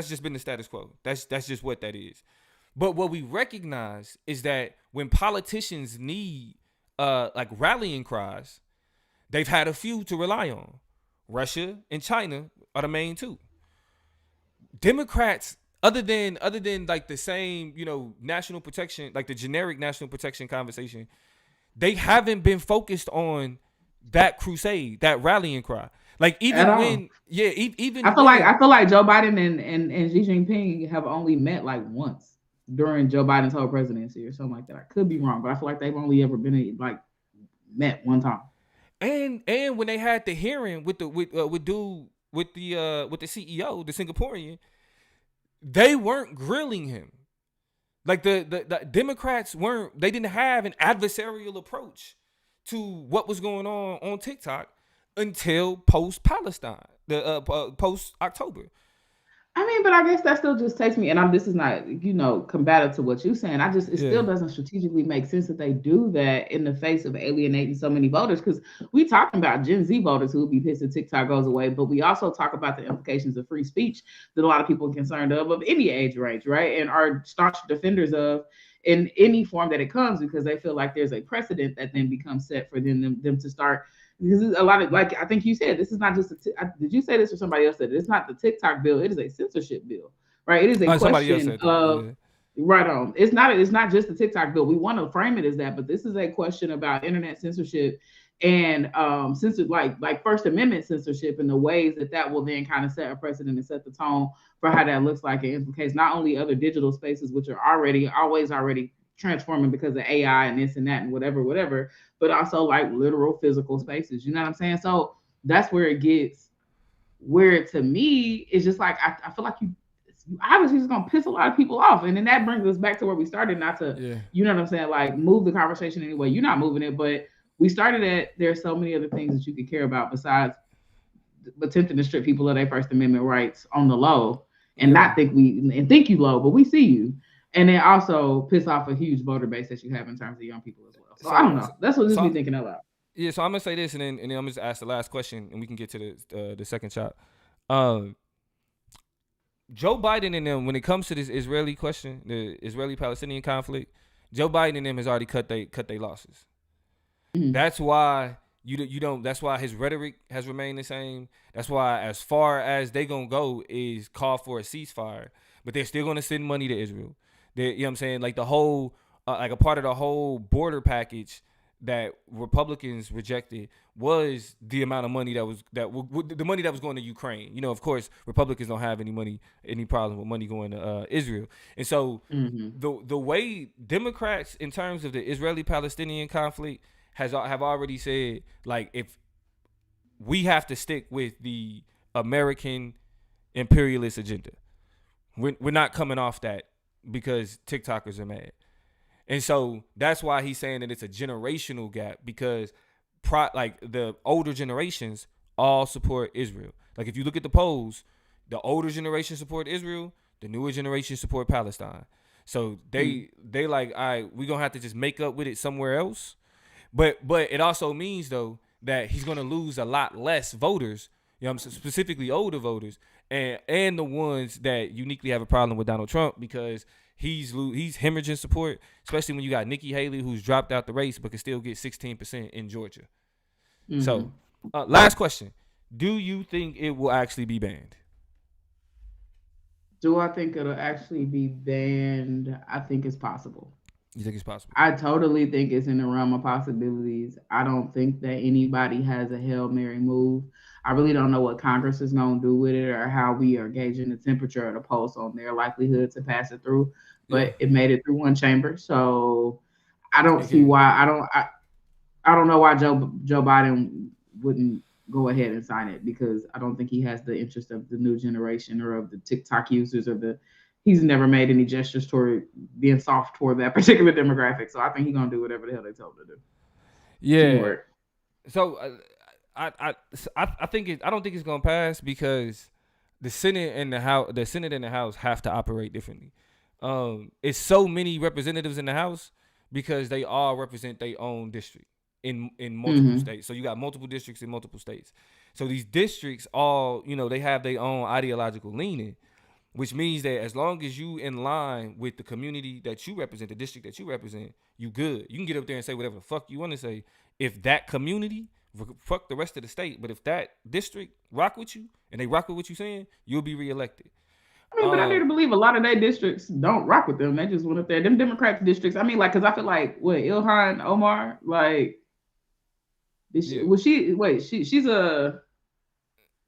just been the status quo. That's just what that is. But what we recognize is that when politicians need like rallying cries, they've had a few to rely on. Russia and China are the main two. Democrats, other than like the same, national protection, like the generic national protection conversation, they haven't been focused on that crusade, that rallying cry. Like even when, I feel like Joe Biden and Xi Jinping have only met like once during Joe Biden's whole presidency or something like that. I could be wrong, but I feel like they've only ever been like met one time. And when they had the hearing with the CEO, the Singaporean, they weren't grilling him. Like the Democrats they didn't have an adversarial approach to what was going on TikTok until post-Palestine, the post-October. I mean, but I guess that still just takes me, and this is not, combative to what you're saying. Still doesn't strategically make sense that they do that in the face of alienating so many voters. Because we talking about Gen Z voters who will be pissed if TikTok goes away, but we also talk about the implications of free speech that a lot of people are concerned of any age range, right? And are staunch defenders of in any form that it comes, because they feel like there's a precedent that then becomes set for them to start. Because a lot of, like I think you said, this is not just did you say this or somebody else said it? It's not the TikTok bill, it is a censorship bill, right? It is a question of right on. It's not just the TikTok bill. We want to frame it as that, but this is a question about internet censorship and like First Amendment censorship, and the ways that will then kind of set a precedent and set the tone for how that looks like. It implicates not only other digital spaces, which are already transforming because of AI and this and that and whatever, but also like literal physical spaces. You know what I'm saying? So that's where it gets Where to me, it's just like I feel like you obviously just gonna piss a lot of people off. And then that brings us back to where we started, not to, Yeah. you know what I'm saying, like move the conversation anyway. You're not moving it, but we started at there's so many other things that you could care about besides attempting to strip people of their First Amendment rights on the low and Yeah. not think you low, but we see you. And then also piss off a huge voter base that you have in terms of young people as well. So I don't So know. That's what just me so thinking out loud. yeah. So I'm gonna say this, and then I'm just ask the last question, and we can get to the second shot. Um, Joe Biden and them, when it comes to this Israeli question, the Israeli-Palestinian conflict, Joe Biden and them has already cut they losses. Mhm. That's why you don't. That's why his rhetoric has remained the same. That's why as far as they gonna go is call for a ceasefire, but they're still gonna send money to Israel. They, you know what I'm saying? Like the whole, like a part of the whole border package that Republicans rejected was the amount of money the money that was going to Ukraine. You know, of course, Republicans don't have any problem with money going to Israel, and so Mhm. the way Democrats in terms of the Israeli-Palestinian conflict have already said, like, if we have to stick with the American imperialist agenda, we're not coming off that because TikTokers are mad. And so that's why he's saying that it's a generational gap because like the older generations all support Israel. Like if you look at the polls, the older generation support Israel, the newer generation support Palestine. So they like, all right, we're gonna have to just make up with it somewhere else. But it also means though that he's gonna lose a lot less voters, you know what I'm saying, specifically older voters, and the ones that uniquely have a problem with Donald Trump because he's hemorrhaging support, especially when you got Nikki Haley who's dropped out the race but can still get 16% in Georgia. So, last question: do you think it will actually be banned? Do I think it'll actually be banned? I think it's possible. You think it's possible? I totally think it's in the realm of possibilities. I don't think that anybody has a Hail Mary move. I really don't know what Congress is going to do with it or how we are gauging the temperature of the pulse on their likelihood to pass it through. Yeah. But it made it through one chamber. So I don't see Again, why I don't know why Joe Biden wouldn't go ahead and sign it because I don't think he has the interest of the new generation or of the TikTok users or the he's never made any gestures toward being soft toward that particular demographic. So I think he's gonna do whatever the hell they told him to do. yeah. Teamwork. So I think I don't think it's gonna pass because the Senate and the House have to operate differently. It's so many representatives in the House because they all represent their own district in multiple Mm-hmm. states. So you got multiple districts in multiple states. So these districts all, they have their own ideological leaning, which means that as long as you in line with the community that you represent, the district that you represent, you good. You can get up there and say whatever the fuck you want to say. If that community, fuck the rest of the state, but if that district rock with you and they rock with what you saying, you'll be reelected. I mean, but I need to believe a lot of their districts don't rock with them. They just went up there. Them Democrats districts. I mean, like, because I feel like what Ilhan Omar, like, Yeah, was she? Wait, she's a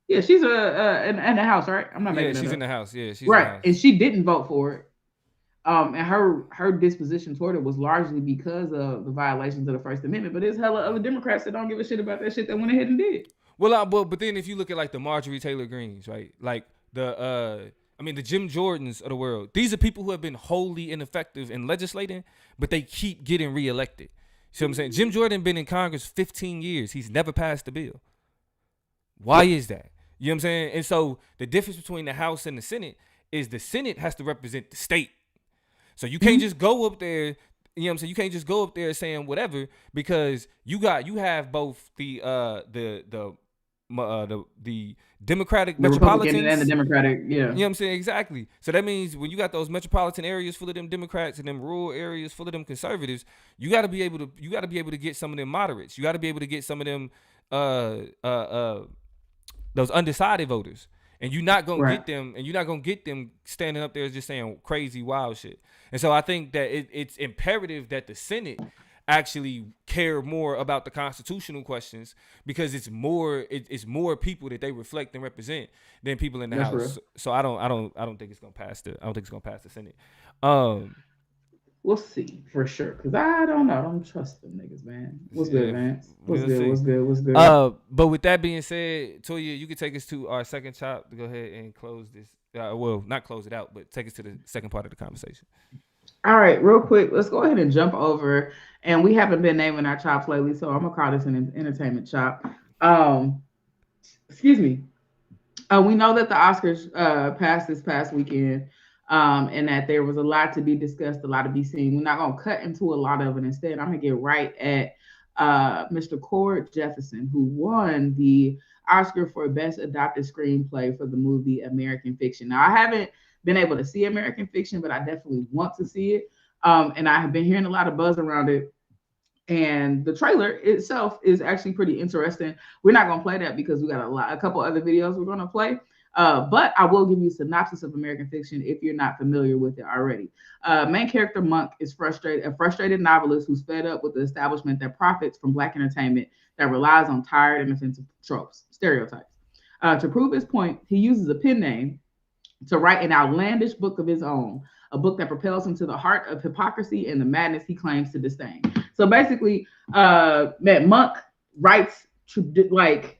yeah, she's in the House, right? I'm not yeah, making that she's in up. the House. Yeah, she's in the Right, House. and she didn't vote for it. And her disposition toward it was largely because of the violations of the First Amendment. But there's hella other Democrats that don't give a shit about that shit that went ahead and did. Well, but then if you look at like the Marjorie Taylor Greens, right? Like the Jim Jordans of the world. These are people who have been wholly ineffective in legislating, but they keep getting reelected. See what I'm saying? Jim Jordan been in Congress 15 years. He's never passed a bill. Why is that? You know what I'm saying? And so the difference between the House and the Senate is the Senate has to represent the state. So you can't just go up there, you know what I'm saying? You can't just go up there saying whatever because you have both the Democratic The Republican and the metropolitans. Democratic, You yeah. know what I'm saying? Exactly. So that means when you got those metropolitan areas full of them Democrats and them rural areas full of them conservatives, you got to be able to get some of them moderates. You got to be able to get some of them those undecided voters. And you're not gonna Right. get them, standing up there just saying crazy wild shit. And so I think that it's imperative that the Senate actually care more about the constitutional questions because it's more people that they reflect and represent than people in the That's House. real. So I don't think it's gonna pass the Senate. Um, We'll see for sure. Cause I don't know. I don't trust them niggas, man. What's good, Yeah, Vance? What's we'll good? see. What's good? What's good? But with that being said, Toya, you can take us to our second chop to go ahead and close this. Well, not close it out, but take us to the second part of the conversation. All right, real quick, let's go ahead and jump over. And we haven't been naming our chops lately, so I'm gonna call this an entertainment chop. Um, excuse me. We know that the Oscars passed this past weekend, and that there was a lot to be discussed, a lot to be seen. We're not going to cut into a lot of it. Instead, I'm going to get right at Mr. Cord Jefferson, who won the Oscar for Best Adapted Screenplay for the movie American Fiction. Now, I haven't been able to see American Fiction, but I definitely want to see it. And I have been hearing a lot of buzz around it, and the trailer itself is actually pretty interesting. We're not going to play that because we got a couple other videos we're going to play. But I will give you a synopsis of American Fiction if you're not familiar with it already. Main character Monk is a frustrated novelist who's fed up with the establishment that profits from Black entertainment that relies on tired and offensive tropes, stereotypes. To prove his point, he uses a pen name to write an outlandish book of his own, a book that propels him to the heart of hypocrisy and the madness he claims to disdain. So basically, Monk writes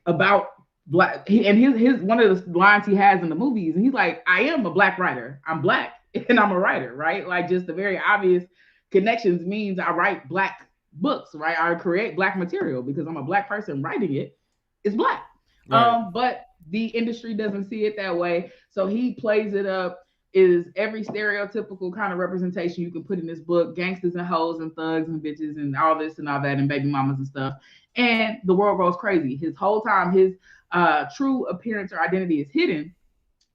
about Black, and his one of the lines he has in the movies, and he's like, "I am a Black writer. I'm Black, and I'm a writer." Right? Like, just the very obvious connections means I write Black books, right? I create Black material because I'm a Black person writing it. It's Black. Right. But the industry doesn't see it that way, so he plays it up is every stereotypical kind of representation you can put in this book: gangsters and hoes and thugs and bitches and all this and all that and baby mamas and stuff. And the world goes crazy. His whole time, his true appearance or identity is hidden.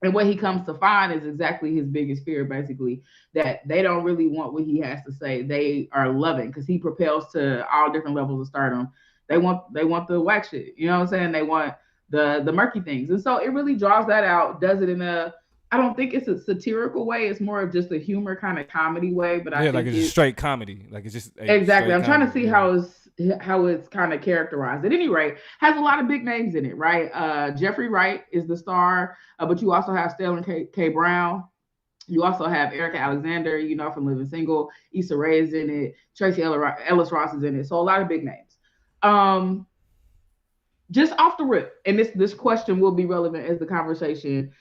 And what he comes to find is exactly his biggest fear, basically, that they don't really want what he has to say. They are loving because he propels to all different levels of stardom. They want the whack shit. You know what I'm saying? They want the murky things. And so it really draws that out, does it in a, I don't think it's a satirical way. It's more of just a humor kind of comedy way. But I think like it's straight comedy. Like it's just exactly. I'm trying to see yeah. how it's kind of characterized. At any rate, has a lot of big names in it, right? Jeffrey Wright is the star, but you also have Stellan K. Brown. You also have Erica Alexander, you know, from Living Single. Issa Rae is in it. Tracy Ellis Ross is in it. So a lot of big names. Just off the rip, and this question will be relevant as the conversation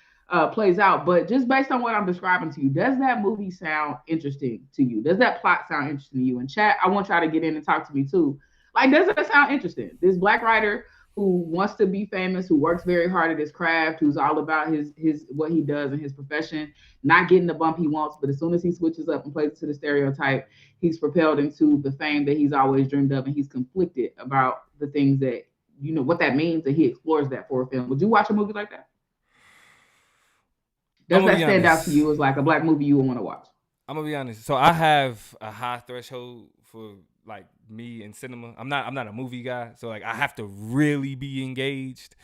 plays out, but just based on what I'm describing to you, does that movie sound interesting to you? Does that plot sound interesting to you? And chat, I want y'all to get in and talk to me too. Like, does that sound interesting? This Black writer who wants to be famous, who works very hard at his craft, who's all about his what he does in his profession, not getting the bump he wants, but as soon as he switches up and plays to the stereotype, he's propelled into the fame that he's always dreamed of, and he's conflicted about the things that, you know, what that means, and he explores that for a film. Would you watch a movie like that? Does that stand out to you as like a Black movie you would want to watch? I'm gonna be honest. So I have a high threshold for like me in cinema. I'm not a movie guy, so like I have to really be engaged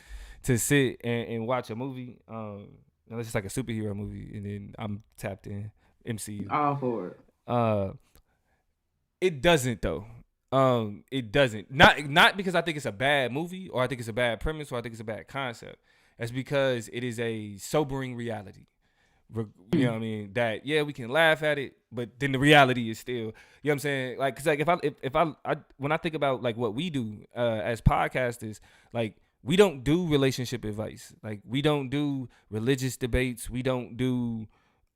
to sit and watch a movie. Unless it's like a superhero movie, and then I'm tapped in MCU. All for it. It doesn't though. It doesn't. Not because I think it's a bad movie or I think it's a bad premise or I think it's a bad concept. That's because it is a sobering reality. You know what I mean? That, yeah, we can laugh at it, but then the reality is still, you know what I'm saying? Like, cause like if I when I think about like what we do as podcasters, like we don't do relationship advice. Like we don't do religious debates. We don't do,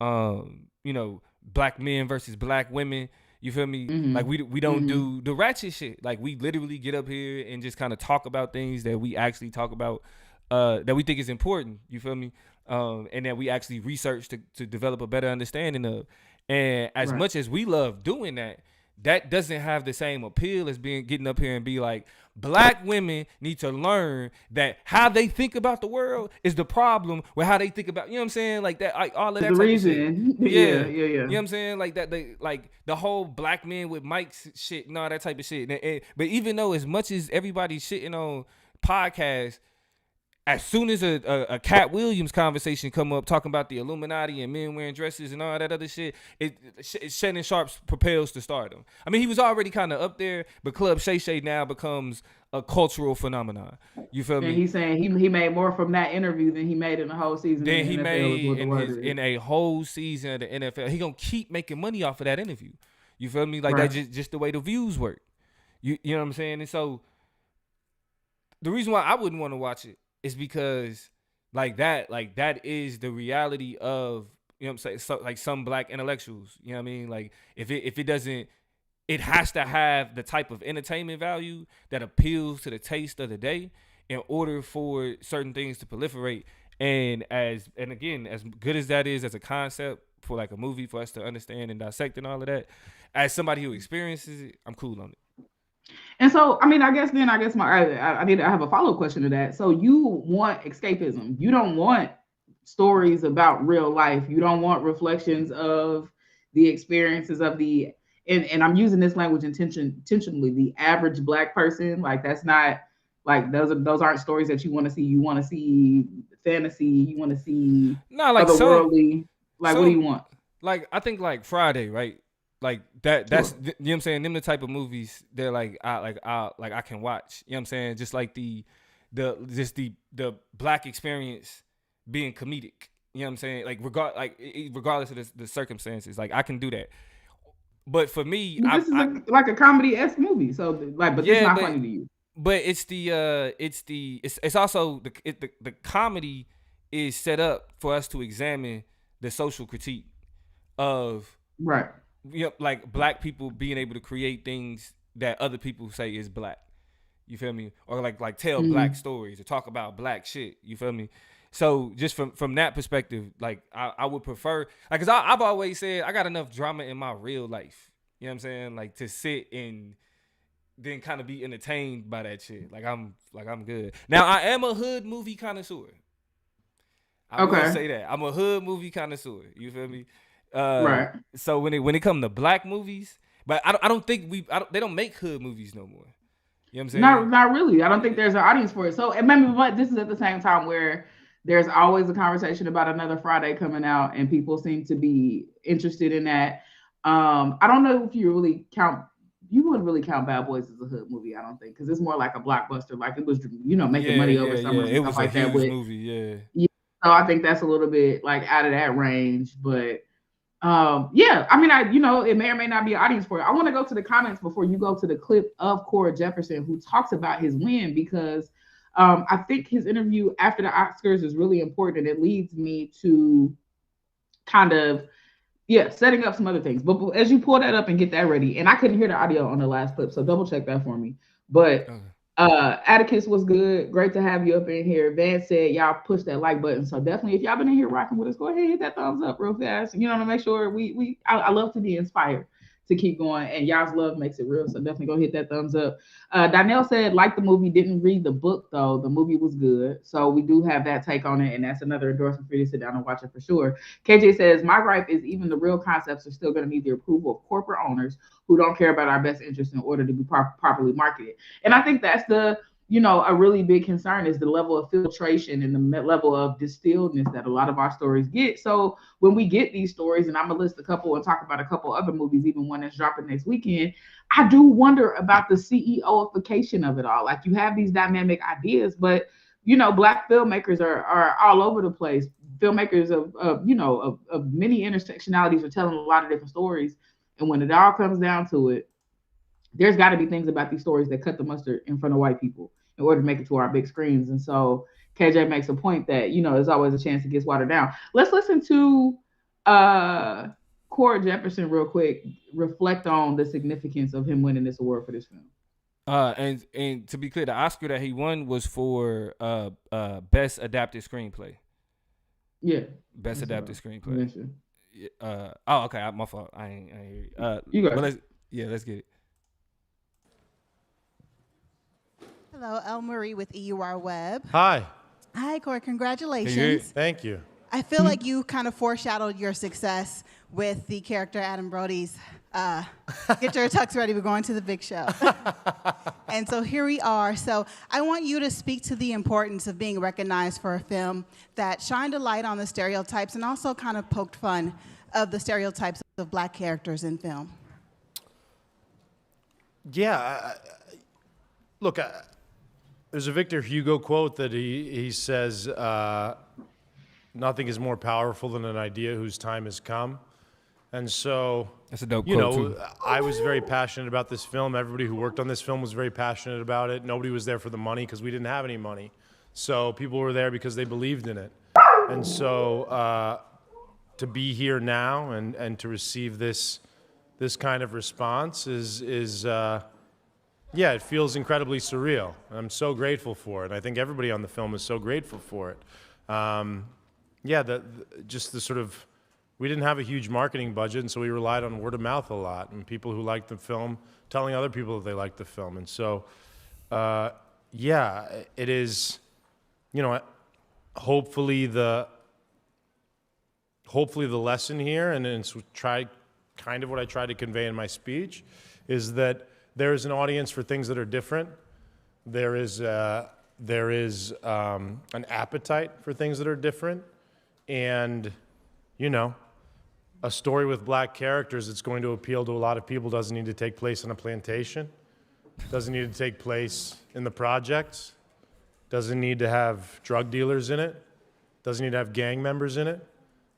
you know, Black men versus Black women. You feel me? Mm-hmm. Like we don't do the ratchet shit. Like we literally get up here and just kind of talk about things that we actually talk about, that we think is important. You feel me? And that we actually research to develop a better understanding of. And as much as we love doing that, that doesn't have the same appeal as getting up here and be like, Black women need to learn that how they think about the world is the problem with how they think about, you know what I'm saying? Like that, like all of that. The reason. Yeah. You know what I'm saying? Like that, like the whole Black men with mics shit and all that type of shit. But even though as much as everybody's shitting on podcasts, as soon as a Cat Williams conversation come up talking about the Illuminati and men wearing dresses and all that other shit, Shannon Sharp's propels to stardom. I mean, he was already kind of up there, but Club Shay Shay now becomes a cultural phenomenon. You feel me? And he's saying he made more from that interview than he made in the whole season. Than he made in a whole season of the NFL. He gonna keep making money off of that interview. You feel me? Like Right. that's just the way the views work. You know what I'm saying? And so the reason why I wouldn't want to watch it is because that is the reality of, you know what I'm saying, so, like some black intellectuals. You know what I mean? Like if it doesn't, it has to have the type of entertainment value that appeals to the taste of the day in order for certain things to proliferate. And again, as good as that is as a concept for like a movie for us to understand and dissect and all of that, as somebody who experiences it, I'm cool on it. And so, I mean, I guess I have a follow-up question to that. So you want escapism. You don't want stories about real life. You don't want reflections of the experiences of and I'm using this language intentionally, the average black person. Like that's not like those aren't stories that you want to see. You want to see fantasy, you want to see Nah, like otherworldly. Like what do you want? Like I think like Friday, right? Like that Sure. that's you know what I'm saying, them the type of movies they're like I can watch. You know what I'm saying? Just like the black experience being comedic. You know what I'm saying? Like regardless of the circumstances, like I can do that. But for me, But this is like a comedy-esque movie. So like, but this is yeah, not funny to you. but it's also the comedy is set up for us to examine the social critique of, Right. you know, like black people being able to create things that other people say is black. You feel me? Or like tell black stories or talk about black shit. You feel me? So just from that perspective, like I would prefer, like, cause I've always said I got enough drama in my real life. You know what I'm saying? Like to sit and then kind of be entertained by that shit. Like I'm good. Now I am a hood movie connoisseur. I will say that. I'm a hood movie connoisseur. You feel me? Right. So when it comes to black movies, but I don't think they don't make hood movies no more. You know what I'm saying? Not really. I don't think there's an audience for it. So, and maybe, but this is at the same time where there's always a conversation about another Friday coming out, and people seem to be interested in that. I don't know if you wouldn't really count Bad Boys as a hood movie. I don't think, because it's more like a blockbuster. Like it was, making money over summers and It stuff was like a that. huge movie. Yeah. So I think that's a little bit like out of that range, but. I mean, it may or may not be an audience for it. I want to go to the comments before you go to the clip of Cora Jefferson, who talks about his win, because I think his interview after the Oscars is really important. And it leads me to kind of, setting up some other things. But as you pull that up and get that ready, and I couldn't hear the audio on the last clip, so double check that for me. But Atticus was good. Great to have you up in here. Vance said y'all push that like button. So definitely, if y'all been in here rocking with us, go ahead, hit that thumbs up real fast. To make sure I love to be inspired to keep going, and y'all's love makes it real. So definitely go hit that thumbs up. Donnell said, like the movie, didn't read the book though. The movie was good. So we do have that take on it, and that's another endorsement for you to sit down and watch it for sure. KJ says, my gripe is even the real concepts are still going to need the approval of corporate owners who don't care about our best interests in order to be properly marketed. And I think that's a really big concern is the level of filtration and the level of distilledness that a lot of our stories get. So when we get these stories, and I'm gonna list a couple and talk about a couple other movies, even one that's dropping next weekend, I do wonder about the CEOification of it all. Like you have these dynamic ideas, but Black filmmakers are all over the place. Filmmakers of many intersectionalities are telling a lot of different stories. And when it all comes down to it, there's got to be things about these stories that cut the mustard in front of white people in order to make it to our big screens. And so KJ makes a point that, there's always a chance it gets watered down. Let's listen to Cora Jefferson real quick, reflect on the significance of him winning this award for this film. And to be clear, the Oscar that he won was for best adapted screenplay. Yeah. Best adapted screenplay. Okay, my fault. I ain't hear you. You got let's get it. Hello, El Marie with EUR Web. Hi. Hi, Cora. Congratulations. Thank you. I feel like you kind of foreshadowed your success with the character Adam Brody's Get Your Tux Ready, we're going to the big show. And so here we are. So I want you to speak to the importance of being recognized for a film that shined a light on the stereotypes and also kind of poked fun of the stereotypes of Black characters in film. Yeah. Look, there's a Victor Hugo quote that he says, nothing is more powerful than an idea whose time has come. And so, That's a dope you quote, know, too. I was very passionate about this film. Everybody who worked on this film was very passionate about it. Nobody was there for the money because we didn't have any money. So people were there because they believed in it. And so to be here now and to receive this kind of response is yeah, it feels incredibly surreal. I'm so grateful for it. I think everybody on the film is so grateful for it. Yeah, just the sort of, we didn't have a huge marketing budget, and so we relied on word of mouth a lot, and people who liked the film telling other people that they liked the film. And so, yeah, it is, you know, hopefully the lesson here, and it's kind of what I tried to convey in my speech, is that there is an audience for things that are different. There is an appetite for things that are different, and, you know, a story with black characters that's going to appeal to a lot of people doesn't need to take place on a plantation, doesn't need to take place in the projects, doesn't need to have drug dealers in it, doesn't need to have gang members in it,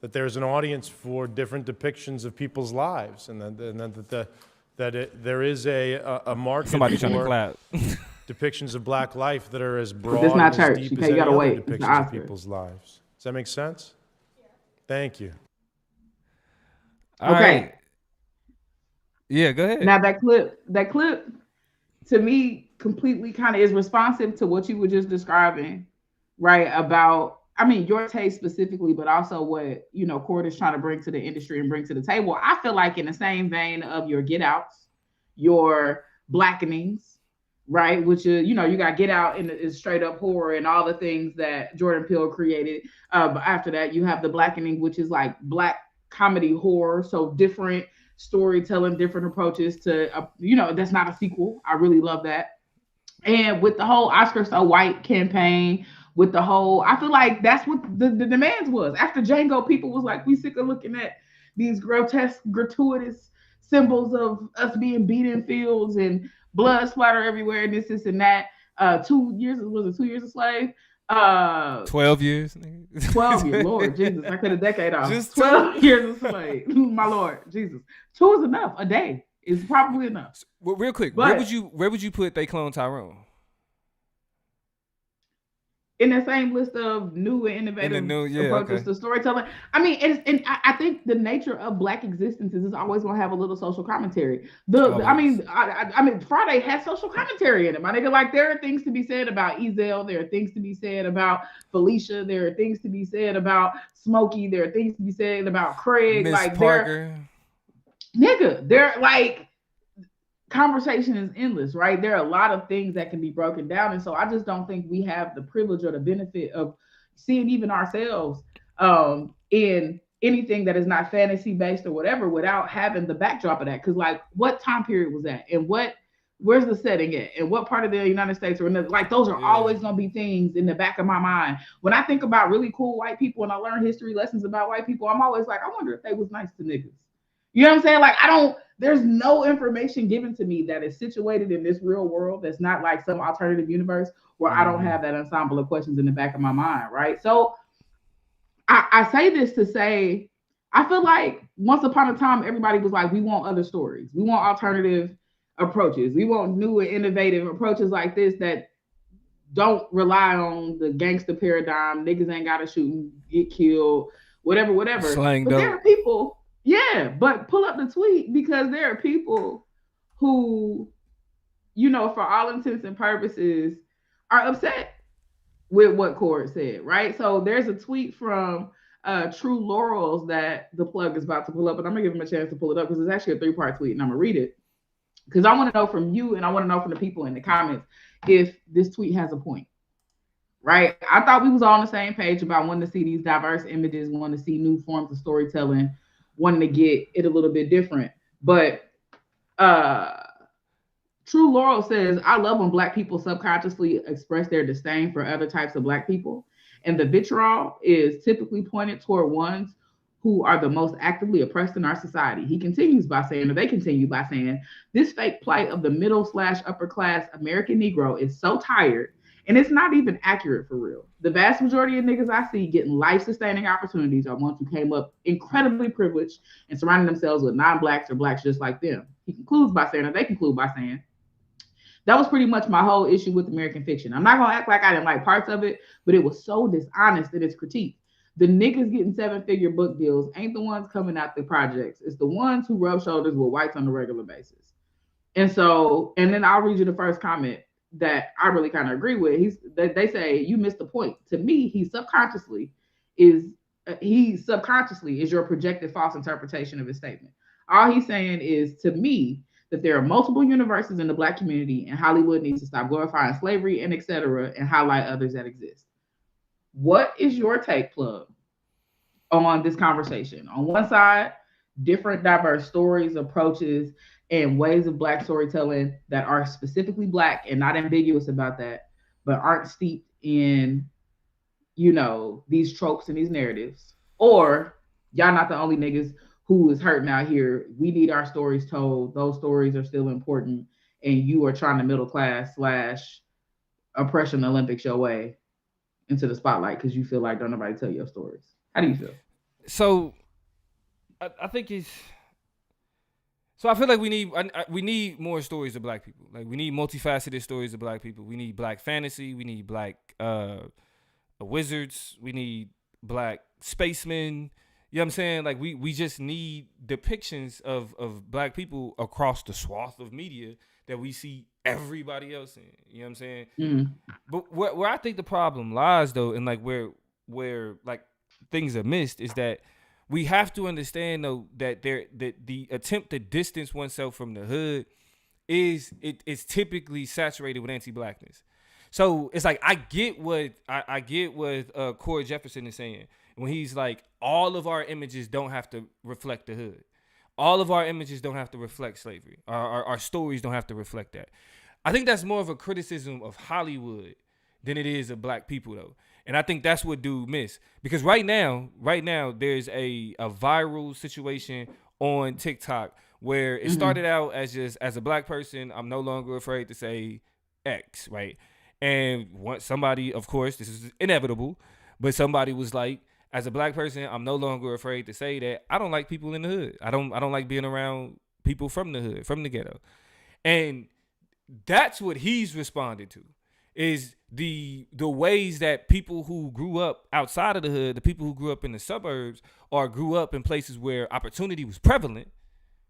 that there's an audience for different depictions of people's lives, and there is a market Somebody trying to for clap. depictions of black life that are as broad It's not and as church. deep You as can't- you any gotta other wait. It's the depictions of Oscar. people's lives. Does that make sense? Thank you. All Okay. right. Yeah, go ahead. Now that clip to me completely kind of is responsive to what you were just describing, right? About, I mean, your taste specifically, but also what, you know, Cord is trying to bring to the industry and bring to the table. I feel like in the same vein of your Get Outs, your Blackenings, right? Which is, you know, you got Get Out and is straight up horror and all the things that Jordan Peele created. But after that, you have the Blackening, which is like black comedy horror. So different storytelling, different approaches to, you know, that's not a sequel. I really love that. And with the whole Oscar So White campaign, with the whole, I feel like that's what the demands was. After Django, people was like, we sick of looking at these grotesque, gratuitous symbols of us being beat in fields and blood splatter everywhere and this and that. 2 years, was it 2 years a slave? 12 years. 12 years, Lord Jesus, I cut a decade off. Just 12 years a slave, my Lord Jesus. 2 is enough. A day is probably enough. Well, real quick, But- where would you put They Clone Tyrone? In the same list of new and innovative approaches to storytelling. I mean, I think the nature of Black existences is always going to have a little social commentary. I mean, Friday has social commentary in it, my nigga. Like, there are things to be said about Ezel. There are things to be said about Felicia. There are things to be said about Smokey. There are things to be said about Craig. Miss Like, Parker. they're like, conversation is endless, right? There are a lot of things that can be broken down. And so I just don't think we have the privilege or the benefit of seeing even ourselves in anything that is not fantasy based or whatever without having the backdrop of that. Because, like, what time period was that? And where's the setting at? And what part of the United States or another? Like, those are always going to be things in the back of my mind. When I think about really cool white people and I learn history lessons about white people, I'm always like, I wonder if they was nice to niggas. You know what I'm saying? Like, there's no information given to me that is situated in this real world that's not like some alternative universe where I don't have that ensemble of questions in the back of my mind, right? So I say this to say, I feel like once upon a time, everybody was like, we want other stories. We want alternative approaches. We want new and innovative approaches like this that don't rely on the gangster paradigm. Niggas ain't got to shoot and get killed, whatever. Slang but dope. there are people... Yeah, but pull up the tweet because there are people who, you know, for all intents and purposes, are upset with what Cord said, right? So there's a tweet from True Laurels that the plug is about to pull up, and I'm gonna give him a chance to pull it up because it's actually a 3-part tweet, and I'm gonna read it because I want to know from you and I want to know from the people in the comments if this tweet has a point. Right? I thought we was all on the same page about wanting to see these diverse images, wanting to see new forms of storytelling, wanting to get it a little bit different. But True Laurel says, I love when Black people subconsciously express their disdain for other types of Black people. And the vitriol is typically pointed toward ones who are the most actively oppressed in our society. They continue by saying, this fake plight of the middle/upper class American Negro is so tired And it's not even accurate for real. The vast majority of niggas I see getting life-sustaining opportunities are ones who came up incredibly privileged and surrounding themselves with non-blacks or blacks just like them. He concludes by saying, or they conclude by saying, that was pretty much my whole issue with American fiction. I'm not gonna act like I didn't like parts of it, but it was so dishonest in its critique. The niggas getting 7-figure book deals ain't the ones coming out the projects. It's the ones who rub shoulders with whites on a regular basis. And so, and then I'll read you the first comment that I really kind of agree with. They say you missed the point. To me, he subconsciously is your projected false interpretation of his statement. All he's saying is, to me, that there are multiple universes in the Black community, and Hollywood needs to stop glorifying slavery and etc. and highlight others that exist. What is your take, Plug, on this conversation? On one side, different diverse stories, approaches, and ways of Black storytelling that are specifically Black and not ambiguous about that, but aren't steeped in, these tropes and these narratives. Or y'all not the only niggas who is hurting out here. We need our stories told. Those stories are still important. And you are trying to middle class / oppression Olympics your way into the spotlight because you feel like don't nobody tell your stories. How do you feel? So I think it's... So I feel like we need more stories of Black people. Like, we need multifaceted stories of Black people. We need Black fantasy. We need Black wizards. We need Black spacemen. You know what I'm saying? Like, we just need depictions of Black people across the swath of media that we see everybody else in. You know what I'm saying? Mm-hmm. But where I think the problem lies, though, and like where like things are missed, is that we have to understand, though, that the attempt to distance oneself from the hood is typically saturated with anti-Blackness. So it's like I get what Corey Jefferson is saying when he's like, all of our images don't have to reflect the hood. All of our images don't have to reflect slavery. Our stories don't have to reflect that. I think that's more of a criticism of Hollywood than it is of Black people, though. And I think that's what dude missed. Because right now, there's a viral situation on TikTok where it started out as a Black person, I'm no longer afraid to say X, right? And somebody, of course, this is inevitable, but somebody was like, as a Black person, I'm no longer afraid to say that I don't like people in the hood. I don't like being around people from the hood, from the ghetto. And that's what he's responded to, is the ways that people who grew up outside of the hood, the people who grew up in the suburbs or grew up in places where opportunity was prevalent,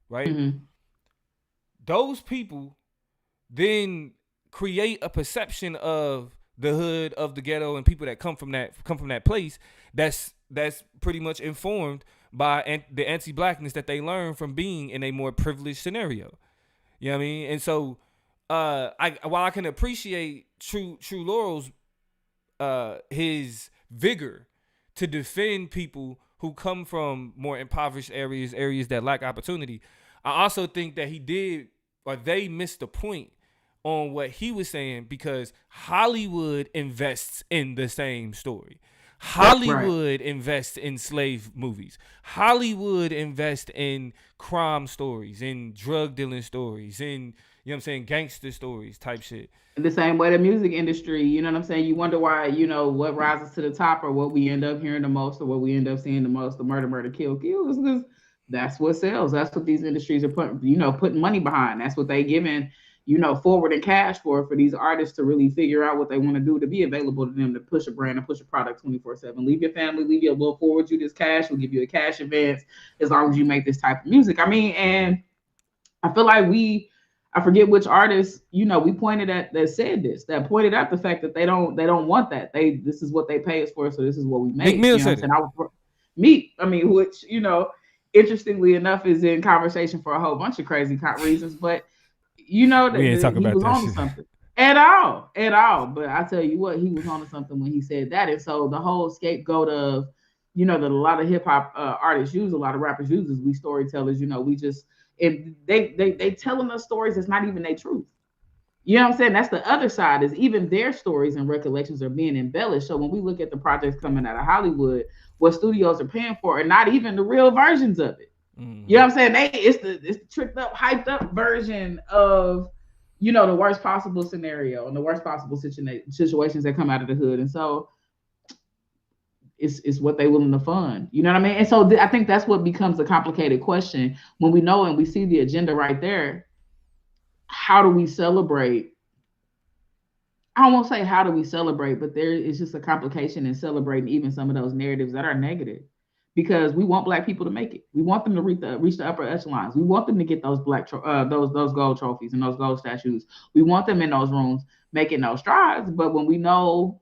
right? Mm-hmm. Those people then create a perception of the hood, of the ghetto, and people that come from that place that's pretty much informed by the anti-Blackness that they learn from being in a more privileged scenario. You know what I mean? And so while I can appreciate True Laurel's his vigor to defend people who come from more impoverished areas that lack opportunity, I also think that they missed the point on what he was saying, because Hollywood invests in the same story. Hollywood invests in slave movies. Hollywood invests in crime stories, in drug dealing stories, in, you know what I'm saying, gangster stories type shit. The same way the music industry, you know what I'm saying? You wonder why, what rises to the top, or what we end up hearing the most, or what we end up seeing the most, the murder, kill, is because that's what sells. That's what these industries are putting money behind. That's what they giving, forward and cash for these artists to really figure out what they want to do to be available to them, to push a brand and push a product 24/7. Leave your family, we'll forward you this cash. We'll give you a cash advance as long as you make this type of music. I mean, and I feel like I forget which artist, we pointed at that said this, that pointed out the fact that they don't want that. This is what they pay us for, so this is what we make. Which, interestingly enough, is in conversation for a whole bunch of crazy reasons, but we ain't talking about that shit. Something at all. But I tell you what, he was on to something when he said that. And so the whole scapegoat of, that a lot of hip hop artists use, a lot of rappers use, is we storytellers. We just, if they telling us stories that's not even their truth. You know what I'm saying? That's the other side, is even their stories and recollections are being embellished. So when we look at the projects coming out of Hollywood, what studios are paying for are not even the real versions of it. Mm-hmm. You know what I'm saying? It's the tricked up, hyped up version of the worst possible scenario and the worst possible situations that come out of the hood. And so it's what they willing to fund. You know what I mean? And so I think that's what becomes a complicated question when we know and we see the agenda right there. How do we celebrate? I won't say how do we celebrate, but there is just a complication in celebrating even some of those narratives that are negative, because we want Black people to make it. We want them to reach the upper echelons. We want them to get those those gold trophies and those gold statues. We want them in those rooms making those strides. But when we know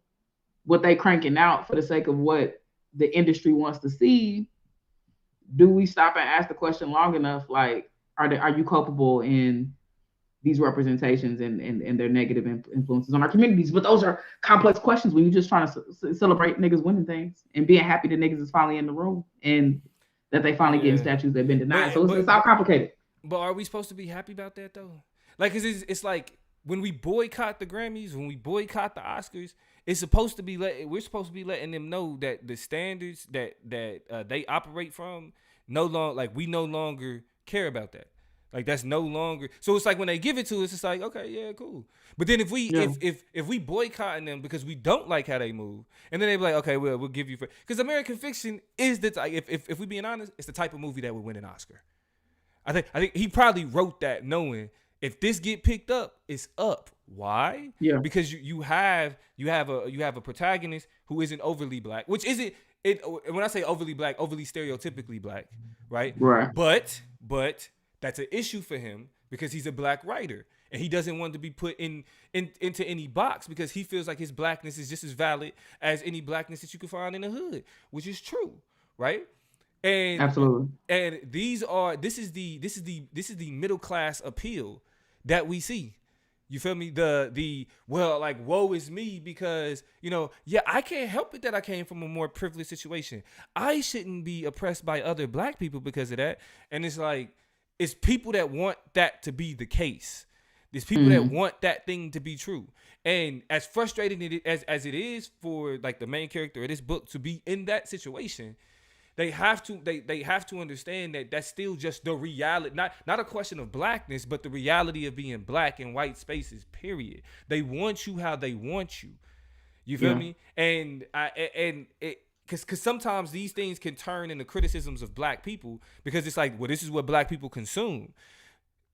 what they cranking out for the sake of what the industry wants to see, do we stop and ask the question long enough? Like, are you culpable in these representations and their negative influences on our communities? But those are complex questions when you're just trying to celebrate niggas winning things and being happy that niggas is finally in the room and that they finally getting statues that have been denied. So it's all complicated. But are we supposed to be happy about that though? Like, it's like when we boycott the Grammys, when we boycott the Oscars, it's supposed to be we're supposed to be letting them know that the standards that they operate from we no longer care about that. Like, that's no longer. So it's like when they give it to us, it's like, okay, yeah, cool. But then if we boycotting them because we don't like how they move, and then they be like, okay, we'll give you, because American Fiction is the type, if we being honest, it's the type of movie that would win an Oscar. I think he probably wrote that knowing if this get picked up, it's up. Why? Yeah. Because you have a protagonist who isn't overly Black, which isn't it. When I say overly Black, overly stereotypically Black, right? Right. But that's an issue for him because he's a Black writer and he doesn't want to be put into any box because he feels like his Blackness is just as valid as any Blackness that you can find in the hood, which is true, right? And absolutely. And this is the middle class appeal that we see. You feel me? Well, like, woe is me because, I can't help it that I came from a more privileged situation. I shouldn't be oppressed by other Black people because of that. And it's like, it's people that want that to be the case. There's people that want that thing to be true. And as frustrating as it is for like the main character of this book to be in that situation, they have to understand that that's still just the reality, not a question of Blackness, but the reality of being Black in white spaces, period. They want you how they want you. You feel me? And because sometimes these things can turn into criticisms of Black people because it's like, well, this is what Black people consume.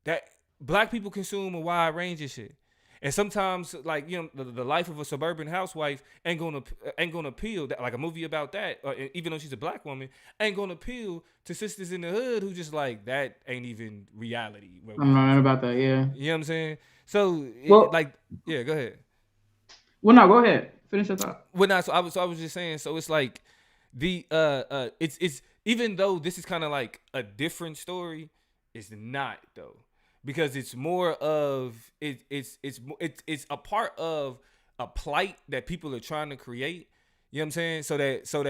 That Black people consume a wide range of shit. And sometimes, like, the life of a suburban housewife ain't gonna appeal. That, like a movie about that, even though she's a Black woman, ain't gonna appeal to sisters in the hood who just like, that ain't even reality. I'm not about that, yeah. You know what I'm saying? So, go ahead. Well, no, go ahead. Finish your thought. Well, no, so I was just saying. So it's like it's even though this is kind of like a different story, it's not though. Because it's more of it's a part of a plight that people are trying to create. You know what I'm saying? So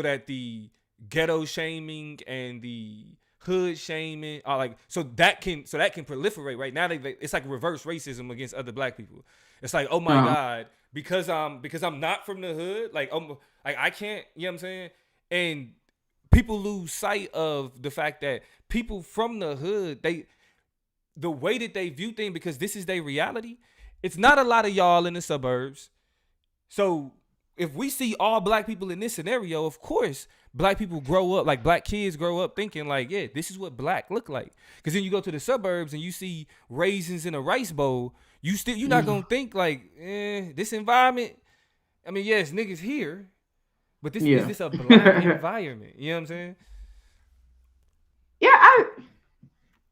that the ghetto shaming and the hood shaming are like so that can proliferate right now. It's like reverse racism against other Black people. It's like, oh my God, because I'm not from the hood, like I can't. You know what I'm saying? And people lose sight of the fact that people from the hood, the way that they view things, because this is their reality. It's not a lot of y'all in the suburbs. So if we see all Black people in this scenario, of course, Black people grow up, like Black kids grow up thinking like, yeah, this is what Black look like. Because then you go to the suburbs and you see raisins in a rice bowl. You're not going to think like, this environment. I mean, yes, niggas here. But is this a Black environment? You know what I'm saying? Yeah,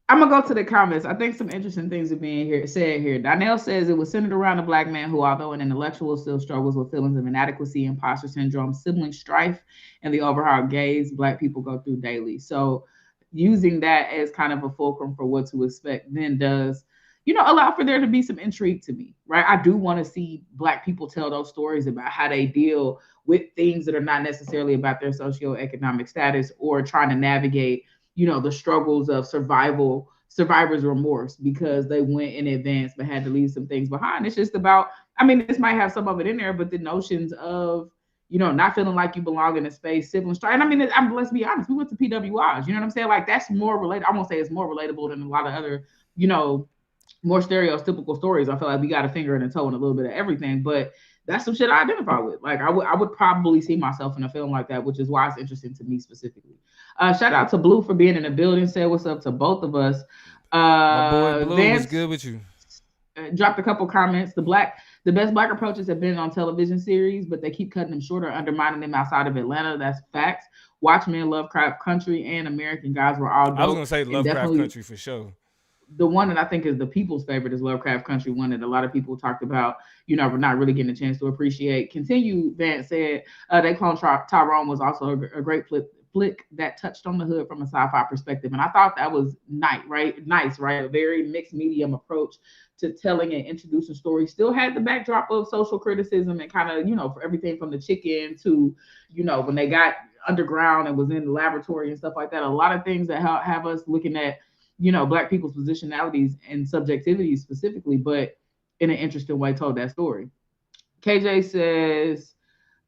I'm gonna go to the comments. I think some interesting things are being said here. Donnell says it was centered around a Black man who, although an intellectual, still struggles with feelings of inadequacy, imposter syndrome, sibling strife, and the overall gaze Black people go through daily. So using that as kind of a fulcrum for what to expect then does, allow for there to be some intrigue to me, right? I do want to see Black people tell those stories about how they deal with things that are not necessarily about their socioeconomic status or trying to navigate, the struggles of survivor's remorse because they went in advance but had to leave some things behind. It's just about, this might have some of it in there, but the notions of, not feeling like you belong in a space, sibling strife. And let's be honest, we went to PWIs, you know what I'm saying? Like, that's more related. I won't say it's more relatable than a lot of other, more stereotypical stories. I feel like we got a finger and a toe and a little bit of everything, but that's some shit I identify with. Like I would probably see myself in a film like that, which is why it's interesting to me specifically. Shout out to Blue for being in the building. Say what's up to both of us. My boy Blue was Vance good with you. dropped a couple comments. The best black approaches have been on television series, but they keep cutting them shorter, undermining them outside of Atlanta. That's facts. Watchmen, Lovecraft Country, and American Gods were all dope. I was gonna say And Lovecraft definitely Country for sure. the one that I think is the people's favorite is Lovecraft Country, one that a lot of people talked about, you know, we're not really getting a chance to appreciate. Continue, Vance said, they clone Tyrone was also a great flick that touched on the hood from a sci-fi perspective. And I thought that was nice, right? A very mixed medium approach to telling and introducing stories. Still had the backdrop of social criticism and kind of, you know, for everything from the chicken to, you know, when they got underground and was in the laboratory and stuff like that. A lot of things that have us looking at, you know, Black people's positionalities and subjectivities specifically, but in an interesting way told that story. KJ says,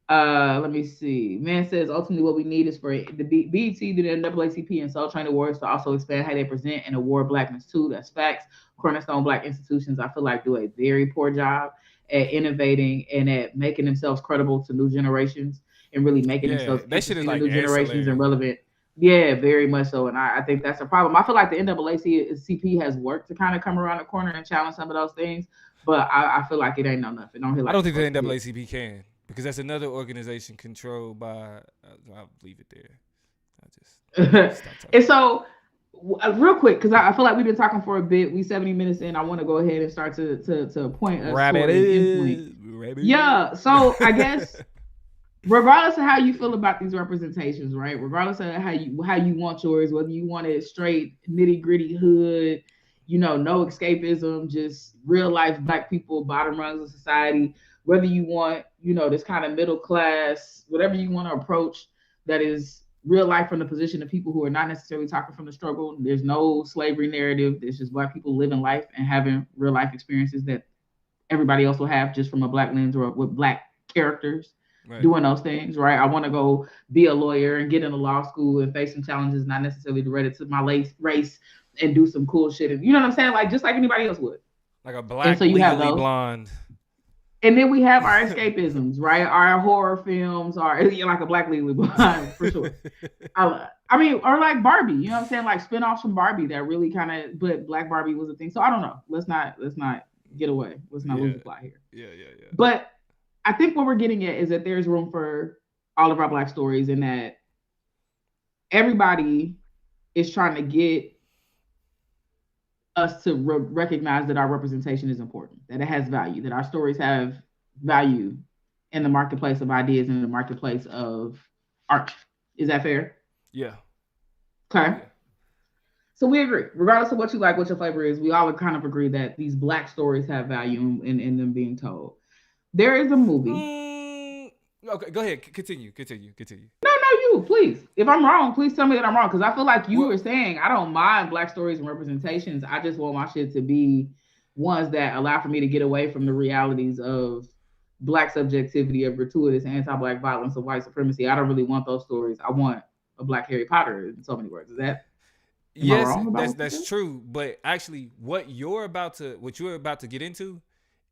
let me see. Man says ultimately what we need is for the BET, the NAACP, and Soul Train Awards to also expand how they present and award blackness too. That's facts. Cornerstone Black institutions, I feel like, do a very poor job at innovating and at making themselves credible to new generations and really making themselves that shit is interesting like to new generations ancillary. and relevant. Yeah, very much so. And I think that's a problem. I feel like the NAACP has worked to kind of come around the corner and challenge some of those things, but I feel like it ain't enough. It don't hit like I don't think the it's supposed to NAACP can because that's another organization controlled by. I'll leave it there. I just be. And so, real quick, because I feel like we've been talking for a bit. We 70 minutes in. I want to go ahead and start to point us Rabbit toward an endpoint. Yeah. So I guess regardless of how you feel about these representations, right? Regardless of how you want yours, whether you want it straight nitty gritty hood, you know, no escapism, just real life Black people, bottom rungs of society. Whether you want, you know, this kind of middle class, whatever you want to approach, that is real life from the position of people who are not necessarily talking from the struggle. There's no slavery narrative. There's just Black people living life and having real life experiences that everybody else will have just from a Black lens or with Black characters. Right. Doing those things, right? I want to go be a lawyer and get into law school and face some challenges, not necessarily related to my race, and do some cool shit. And you know what I'm saying? Like just like anybody else would. Like a Black so legally blonde. And then we have our escapisms, right? Our horror films are like a Black legally blonde for sure. I mean, or like Barbie, you know what I'm saying? Like spinoffs from Barbie that really kind of, but Black Barbie was a thing. So I don't know. Let's not get away. Let's not lose the plot here. Yeah. But I think what we're getting at is that there's room for all of our Black stories and that everybody is trying to get us to recognize that our representation is important, that it has value, that our stories have value in the marketplace of ideas and in the marketplace of art. Is that fair? Yeah. Okay. Yeah. So we agree, regardless of what you like, what your flavor is, we all kind of agree that these Black stories have value in them being told. There is a movie. Okay, go ahead. Continue. No, you, please. If I'm wrong, please tell me that I'm wrong. Because I feel like you were saying, I don't mind Black stories and representations. I just want my shit to be ones that allow for me to get away from the realities of Black subjectivity, of gratuitous anti-Black violence, of white supremacy. I don't really want those stories. I want a Black Harry Potter in so many words. Is that? Yes, that's true. But actually, what you're about to get into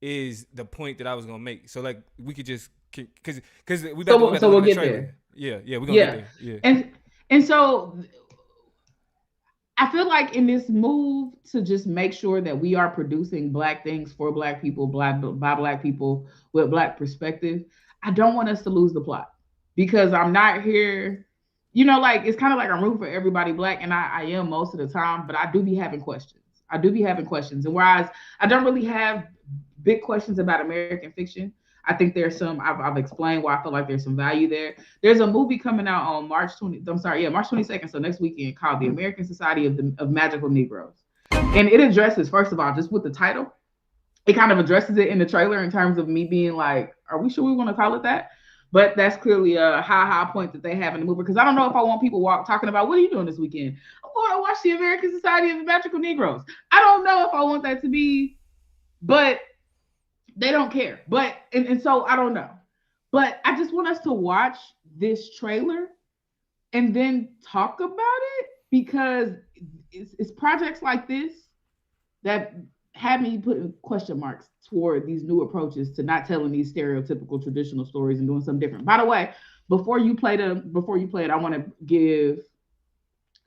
is the point that I was gonna make. So like we could just because we we'll get there. Yeah, we're gonna get there. Yeah. And so I feel like in this move to just make sure that we are producing Black things for Black people, by Black people with Black perspective, I don't want us to lose the plot because I'm not here. You know, like it's kind of like I'm rooting for everybody Black, and I am most of the time, but I do be having questions. And whereas I don't really have big questions about American fiction, I think there's some. I've explained why I feel like there's some value there. There's a movie coming out on March 22nd, so next weekend, called The American Society of Magical Negroes, and it addresses, first of all, just with the title, it kind of addresses it in the trailer in terms of me being like, are we sure we want to call it that? But that's clearly a high point that they have in the movie, because I don't know if I want people talking about, what are you doing this weekend? I want to watch The American Society of Magical Negroes. I don't know if I want that to be, but they don't care. But, and so I don't know. But I just want us to watch this trailer and then talk about it, because it's projects like this that had me putting question marks toward these new approaches to not telling these stereotypical traditional stories and doing something different. By the way, before you play it, I want to give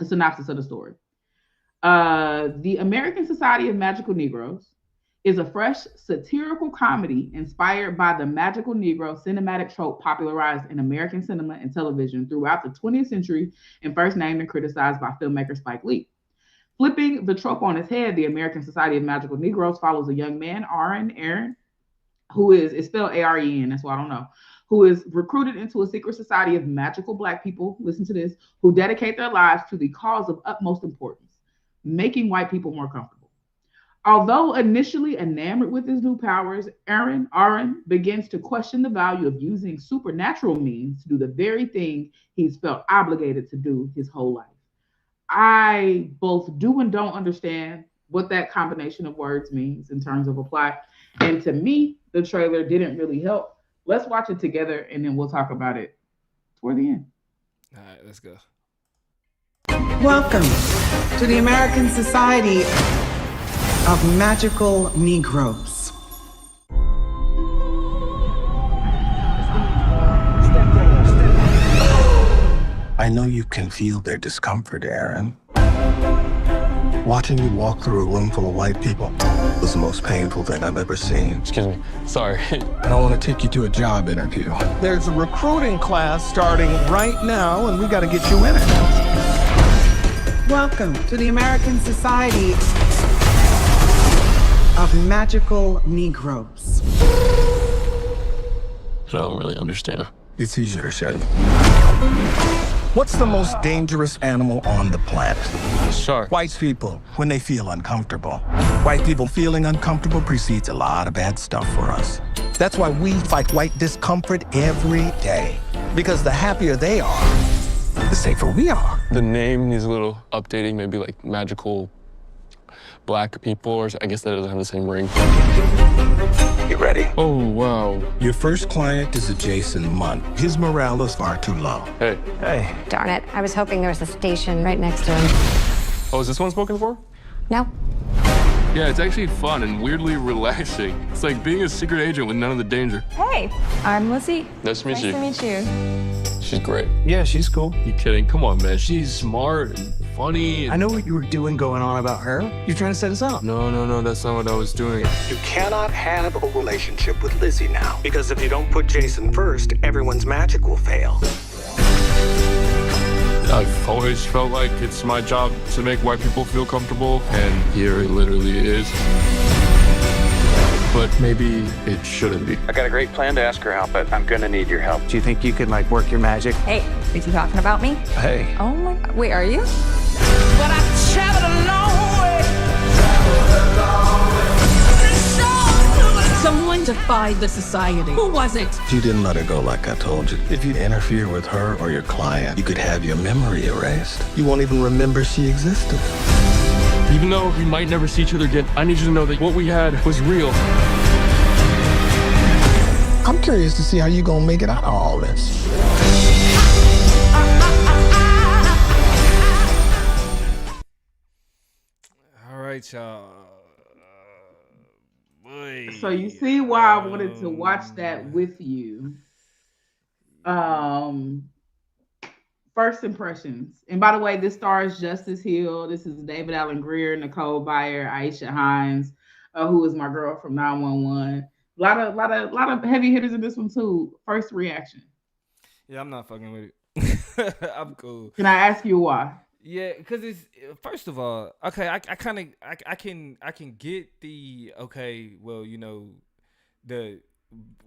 a synopsis of the story. The American Society of Magical Negroes is a fresh satirical comedy inspired by the magical Negro cinematic trope popularized in American cinema and television throughout the 20th century and first named and criticized by filmmaker Spike Lee. Flipping the trope on its head, the American Society of Magical Negroes follows a young man, Aaron, who is, it's spelled A-R-E-N, that's why I don't know, who is recruited into a secret society of magical Black people, listen to this, who dedicate their lives to the cause of utmost importance, making white people more comfortable. Although initially enamored with his new powers, Aaron begins to question the value of using supernatural means to do the very thing he's felt obligated to do his whole life. I both do and don't understand what that combination of words means in terms of a plot. And to me, the trailer didn't really help. Let's watch it together and then we'll talk about it toward the end. All right, let's go. Welcome to the American Society of Magical Negroes. I know you can feel their discomfort, Aaron. Watching you walk through a room full of white people was the most painful thing I've ever seen. Excuse me. Sorry. I want to take you to a job interview. There's a recruiting class starting right now, and we got to get you in it. Welcome to the American Society of Magical Negroes. I don't really understand. It's easier to say. What's the most dangerous animal on the planet? Shark. White people, when they feel uncomfortable. White people feeling uncomfortable precedes a lot of bad stuff for us. That's why we fight white discomfort every day. Because the happier they are, the safer we are. The name needs a little updating, maybe like magical Black people, or I guess that doesn't have the same ring. You ready? Oh, wow. Your first client is a Jason Munn. His morale is far too low. Hey. Hey. Darn it, I was hoping there was a station right next to him. Oh, is this one spoken for? No? Yeah, it's actually fun and weirdly relaxing. It's like being a secret agent with none of the danger. Hey, I'm Lizzie. Nice to meet you. Nice to meet you. She's great. Yeah, she's cool. You kidding? Come on, man. She's smart and funny. I know what you were doing going on about her. You're trying to set us up. No, that's not what I was doing. You cannot have a relationship with Lizzie now. Because if you don't put Jason first, everyone's magic will fail. I've always felt like it's my job to make white people feel comfortable, and here it literally is. But maybe it shouldn't be. I got a great plan to ask her out, but I'm gonna need your help. Do you think you could like work your magic? Hey, is he talking about me? Hey. Oh my God. Wait, are you? But I traveled a long way. Someone defied the society. Who was it? If you didn't let her go like I told you, if you interfere with her or your client, you could have your memory erased. You won't even remember she existed. Even though we might never see each other again, I need you to know that what we had was real. I'm curious to see how you gonna make it out of all this. All right, y'all. So you see why I wanted to watch that with you. First impressions. And by the way, this stars Justice Hill. This is David Allen Greer, Nicole Byer, Aisha Hines, who is my girl from 911. A lot of heavy hitters in this one too. First reaction. Yeah, I'm not fucking with it. I'm cool. Can I ask you why? Yeah, because it's first of all, okay, I can get the okay, well, you know,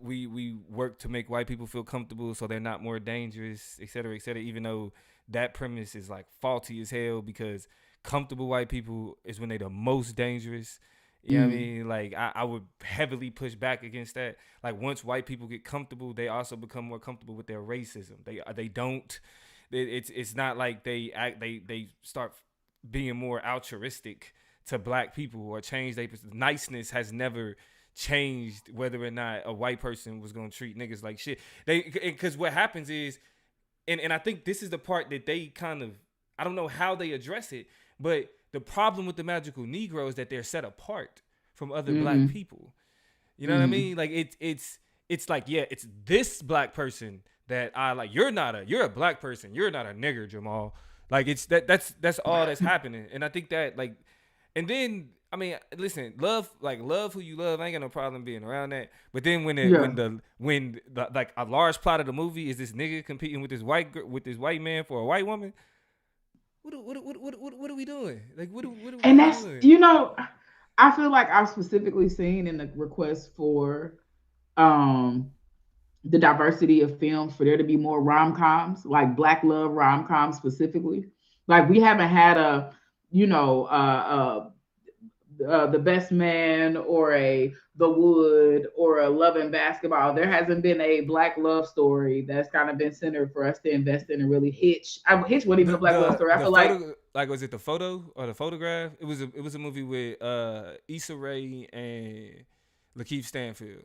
we work to make white people feel comfortable so they're not more dangerous, et cetera, even though that premise is like faulty as hell because comfortable white people is when they're the most dangerous. You know what I mean? Like I would heavily push back against that. Like once white people get comfortable, they also become more comfortable with their racism. They don't. It's not like they start being more altruistic to black people or change their niceness has never changed whether or not a white person was gonna treat niggas like shit. Because what happens is, and I think this is the part that they kind of, I don't know how they address it, but the problem with the magical Negro is that they're set apart from other black people. You know what I mean? Like it's like, yeah, it's this black person that I like. You're a black person. You're not a nigger, Jamal. Like it's that's all that's happening. And I think that like, and then I mean, listen, love who you love. I ain't got no problem being around that. But then when the like a large plot of the movie is this nigga competing with this white man for a white woman. What are we doing? Like what are we doing? You know, I feel like I've specifically seen in the request for the diversity of films for there to be more rom-coms, like Black love rom-coms specifically. Like we haven't had a, you know, The Best Man or The Wood or a Love and Basketball. There hasn't been a Black love story that's kind of been centered for us to invest in and really Hitch. Hitch wasn't even a Black love story. I feel like was it The Photo or The Photograph? It was a movie with Issa Rae and Lakeith Stanfield.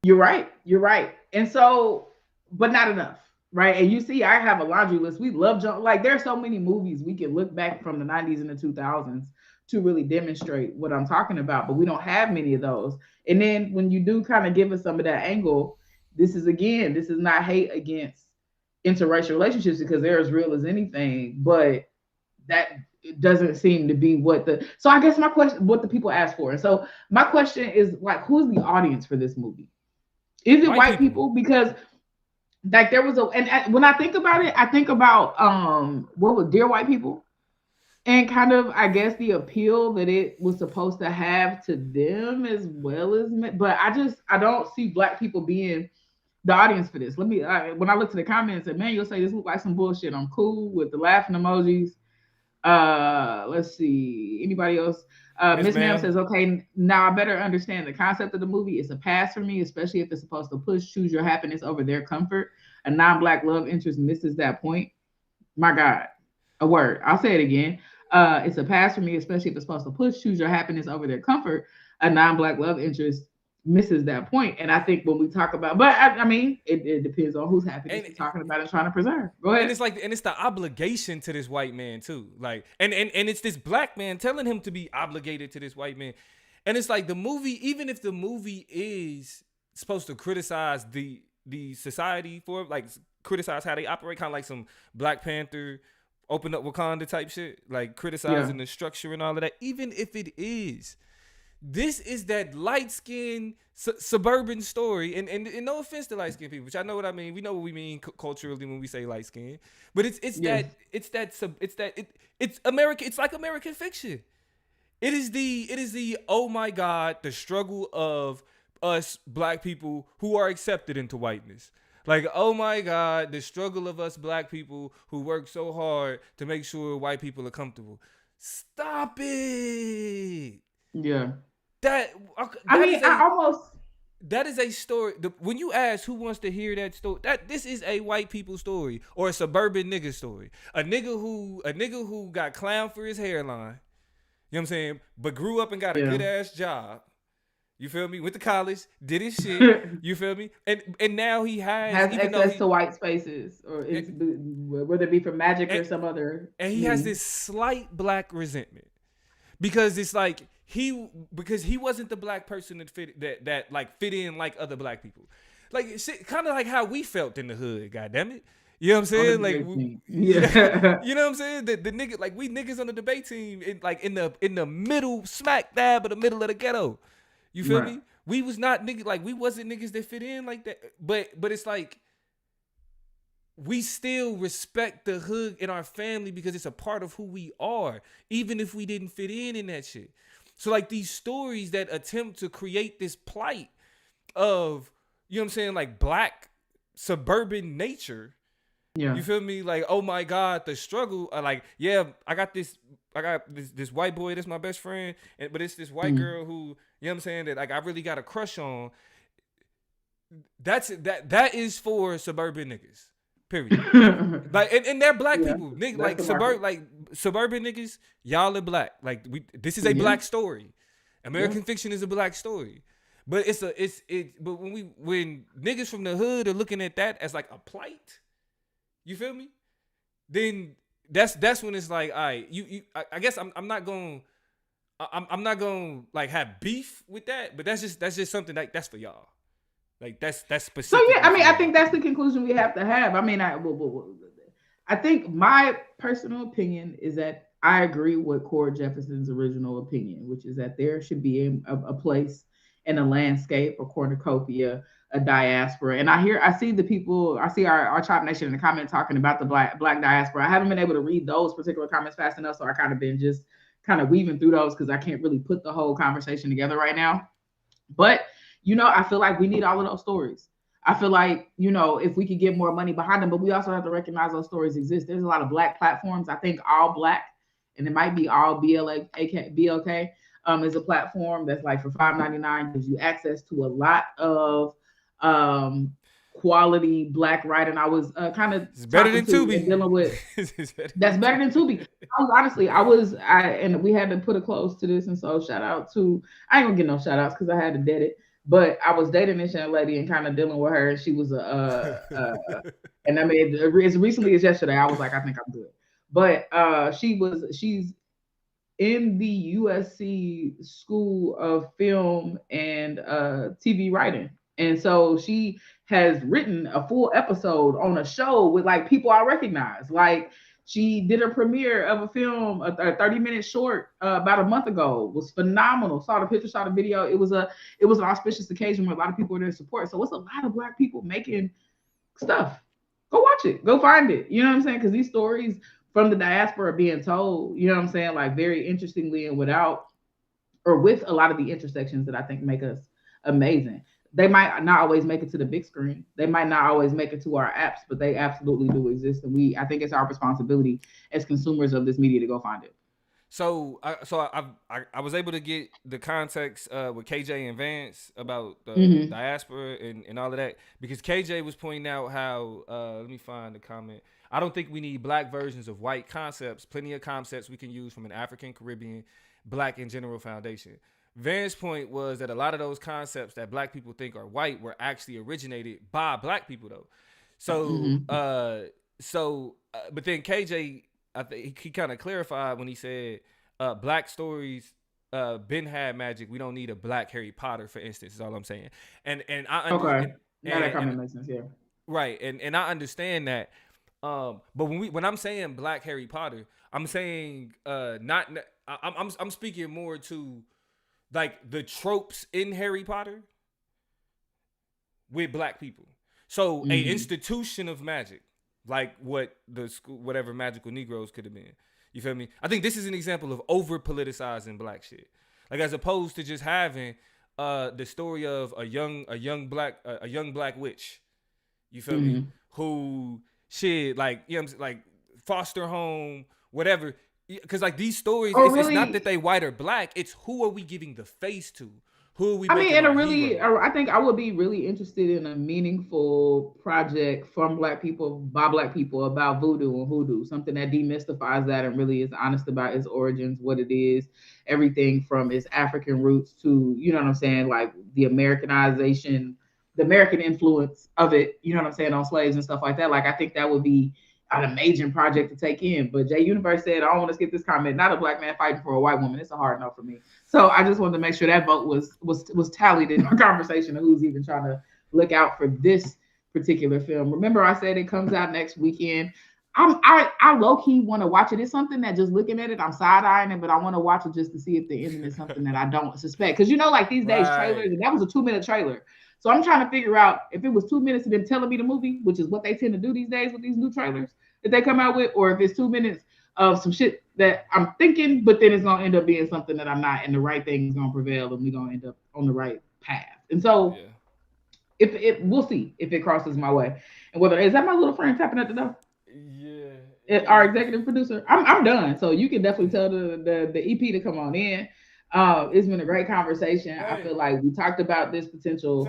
You're right. And so, but not enough, right? And you see, I have a laundry list. We love like there's so many movies we can look back from the 90s and the 2000s to really demonstrate what I'm talking about, but we don't have many of those. And then when you do kind of give us some of that angle, this is not hate against interracial relationships because they're as real as anything, but that doesn't seem to be so I guess my question, what the people ask for. And so my question is like, who's the audience for this movie? Is it white people? Because like there was and when I think about it, I think about what was Dear White People? And kind of, I guess, the appeal that it was supposed to have to them as well as me. But I don't see black people being the audience for this. When I look to the comments, and man, you'll say this look like some bullshit. I'm cool with the laughing emojis. Let's see. Anybody else? Miss Ma'am says, okay, now I better understand the concept of the movie. It's a pass for me, especially if it's supposed to choose your happiness over their comfort. A non-black love interest misses that point. My God, a word. I'll say it again. It's a pass for me, especially if it's supposed to choose your happiness over their comfort. A non-black love interest misses that point. And I think when we talk about, but I mean, it depends on whose happiness you're talking about and trying to preserve. Go ahead. And it's the obligation to this white man too. Like, and it's this black man telling him to be obligated to this white man. And it's like the movie, even if the movie is supposed to criticize the society for like criticize how they operate, kind of like some Black Panther, Open Up Wakanda type shit, like criticizing the structure and all of that. Even if it is, this is that light-skinned suburban story, and no offense to light-skinned people, which I know what I mean. We know what we mean culturally when we say light-skinned, but it's American. It's like American fiction. It is the oh my God, the struggle of us black people who are accepted into whiteness. Like, oh my God, the struggle of us black people who work so hard to make sure white people are comfortable. Stop it. Yeah. That is a story. When you ask who wants to hear that story, this is a white people story or a suburban nigga story. A nigga who got clowned for his hairline. You know what I'm saying? But grew up and got a good ass job. You feel me? Went to college, did his shit. You feel me? And now he has access to white spaces, or whether it be from Magic or some other. And he has this slight black resentment because it's like because he wasn't the black person that fit in like other black people, like shit, kind of like how we felt in the hood. God damn it. You know what I'm saying? Like, you know what I'm saying? The nigga, like we niggas on the debate team, in the middle, smack dab of the middle of the ghetto. You feel me? We was not niggas, like we wasn't niggas that fit in like that. But it's like we still respect the hood in our family because it's a part of who we are, even if we didn't fit in that shit. So like these stories that attempt to create this plight of, you know what I'm saying, like black suburban nature. Yeah. You feel me? Like, oh my God, the struggle. Like, yeah, I got this white boy that's my best friend, but it's this white girl who, you know what I'm saying, that like I really got a crush on. That is for suburban niggas. Period. Like, and they're black people. Niggas, like suburban niggas, y'all are black. Like this is a black story. American fiction is a black story. But but when niggas from the hood are looking at that as like a plight, you feel me? Then that's when it's like, all right, I guess I'm not going I'm not gonna like have beef with that, but that's just something like that's for y'all. Like that's specific. So yeah, I mean, I think that's the conclusion we have to have. I mean, I think my personal opinion is that I agree with Cord Jefferson's original opinion, which is that there should be a place in a landscape, a cornucopia, a diaspora. And I see the people, I see our Chop Nation in the comment talking about the black diaspora. I haven't been able to read those particular comments fast enough, so I kind of been just kind of weaving through those because I can't really put the whole conversation together right now. But I feel like we need all of those stories. I feel like, if we could get more money behind them, but we also have to recognize those stories exist. There's a lot of Black platforms. I think All Black, and it might be All BLK, is a platform that's like for $5.99 gives you access to a lot of quality Black writing. I was kind of better than Tubi. Dealing with that's better than Tubi. And we had to put a close to this, and so shout out to, I ain't gonna get no shout outs because I had to dead it. But I was dating this young lady and kind of dealing with her. And she was and I mean, as recently as yesterday, I was like, I think I'm good. But she's in the USC School of Film and TV writing. And so she has written a full episode on a show with like people I recognize. Like she did a premiere of a film, a 30-minute short about a month ago. It was phenomenal. Saw the picture, saw the video. It was an auspicious occasion where a lot of people were there to support. So it's a lot of Black people making stuff. Go watch it. Go find it. You know what I'm saying? Because these stories from the diaspora are being told, you know what I'm saying, like very interestingly and with a lot of the intersections that I think make us amazing. They might not always make it to the big screen. They might not always make it to our apps, but they absolutely do exist. And I think it's our responsibility as consumers of this media to go find it. So I was able to get the context with KJ and Vance about the diaspora and all of that, because KJ was pointing out how, let me find the comment. I don't think we need Black versions of white concepts. Plenty of concepts we can use from an African, Caribbean, Black in general foundation. Van's point was that a lot of those concepts that Black people think are white were actually originated by Black people, though. So, but then KJ, I think he kind of clarified when he said, Black stories been had magic. We don't need a Black Harry Potter, for instance, is all I'm saying. And I understand. Yeah, that comment makes sense, yeah. Right, and I understand that. But when I'm saying Black Harry Potter, I'm saying I'm speaking more to like the tropes in Harry Potter with Black people. So a institution of magic, like what the school, whatever Magical Negroes could have been. You feel me? I think this is an example of over politicizing Black shit. Like as opposed to just having the story of a young black witch. You feel me? Who shit, like, you know what I'm saying, like foster home, whatever. Because like these stories, it's not that they white or Black. It's who are we giving the face to? Who are we? I think I would be really interested in a meaningful project from Black people, by Black people, about voodoo and hoodoo, something that demystifies that and really is honest about its origins, what it is, everything from its African roots to, you know what I'm saying, like the Americanization, the American influence of it, you know what I'm saying, on slaves and stuff like that. Like I think that would be an amazing project to take in. But Jay Universe said, I don't want to skip this comment. Not a Black man fighting for a white woman. It's a hard no for me. So I just wanted to make sure that vote was tallied in our conversation of who's even trying to look out for this particular film. Remember, I said it comes out next weekend. I low-key want to watch it. It's something that just looking at it, I'm side-eyeing it, but I want to watch it just to see if the ending is something that I don't suspect. Because like these days, trailers, and that was a 2-minute trailer. So I'm trying to figure out if it was 2 minutes of them telling me the movie, which is what they tend to do these days with these new trailers that they come out with, or if it's 2 minutes of some shit that I'm thinking, but then it's going to end up being something that I'm not, and the right thing is going to prevail, and we're going to end up on the right path. And so we'll see if it crosses my way. And whether, is that my little friend tapping at the door? Yeah. Our executive producer. I'm done. So you can definitely tell the EP to come on in. It's been a great conversation. I feel like we talked about this potential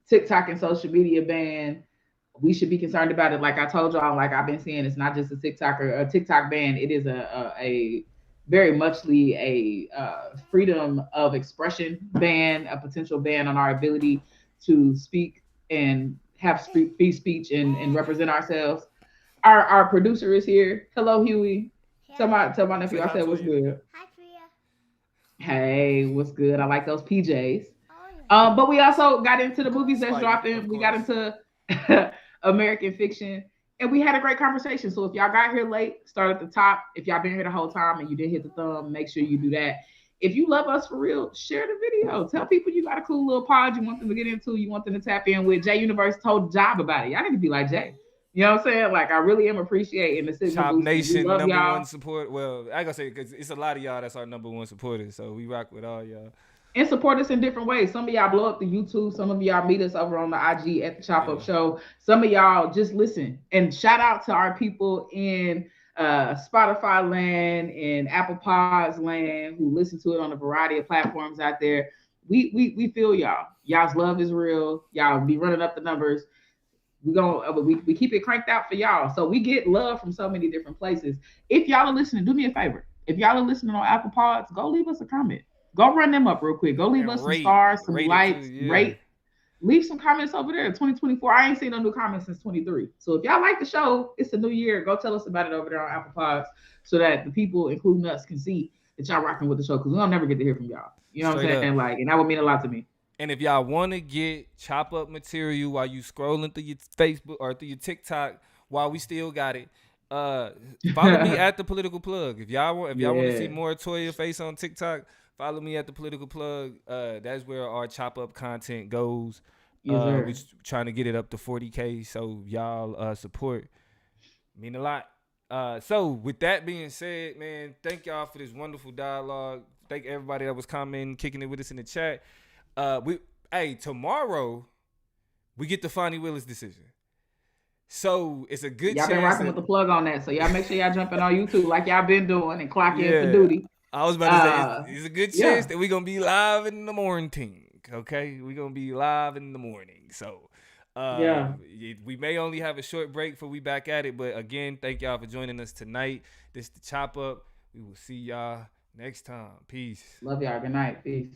TikTok and social media ban. We should be concerned about it. Like I told y'all, like I've been saying, it's not just a TikTok ban. It is a very muchly a freedom of expression ban, a potential ban on our ability to speak and have free speech and represent ourselves. Our producer is here. Hello, Huey. Tell my nephew I said what's good. Hi, Hey, what's good? I like those PJs. But we also got into the movies that's Spike, dropping. of We got course. into American fiction, and we had a great conversation. So if y'all got here late, start at the top. If y'all been here the whole time and you didn't hit the thumb, make sure you do that. If you love us for real, share the video. Tell people you got a cool little pod you want them to get into, you want them to tap in with. Jay Universe told Job about it. Y'all need to be like Jay. You know what I'm saying? Like, I really am appreciating the signal Chop boosting. We Nation love number y'all. one support. Well, I gotta say because it's a lot of y'all that's our number one supporters. So we rock with all y'all. And support us in different ways. Some of y'all blow up the YouTube. Some of y'all meet us over on the IG at the Chop Up Show. Some of y'all just listen. And shout out to our people in Spotify land and Apple Pods land who listen to it on a variety of platforms out there. We feel y'all. Y'all's love is real. Y'all be running up the numbers. We keep it cranked out for y'all. So we get love from so many different places. If y'all are listening, do me a favor. If y'all are listening on Apple Pods, go leave us a comment. Go run them up real quick. Go leave us some stars, some likes, rate. Leave some comments over there. 2024. I ain't seen no new comments since 23. So if y'all like the show, it's a new year. Go tell us about it over there on Apple Pods so that the people, including us, can see that y'all rocking with the show because we'll never get to hear from y'all. You know what I'm saying? Like, and that would mean a lot to me. And if y'all want to get Chop Up material while you scrolling through your Facebook or through your TikTok while we still got it, follow me at the Political Plug. If y'all want to see more Toya face on TikTok, follow me at the Political Plug. That's where our Chop Up content goes. We're trying to get it up to 40K, so y'all support mean a lot. So with that being said, man, thank y'all for this wonderful dialogue. Thank everybody that was commenting, kicking it with us in the chat. Tomorrow we get the Fonnie Willis decision. So it's a good y'all chance. Y'all been rocking with the plug on that. So y'all make sure y'all jumping on YouTube like y'all been doing and clock in for duty. I was about to say it's a good chance that we're gonna be live in the morning. Okay, we're gonna be live in the morning. So we may only have a short break before we back at it. But again, thank y'all for joining us tonight. This is the Chop Up. We will see y'all next time. Peace. Love y'all. Good night. Peace.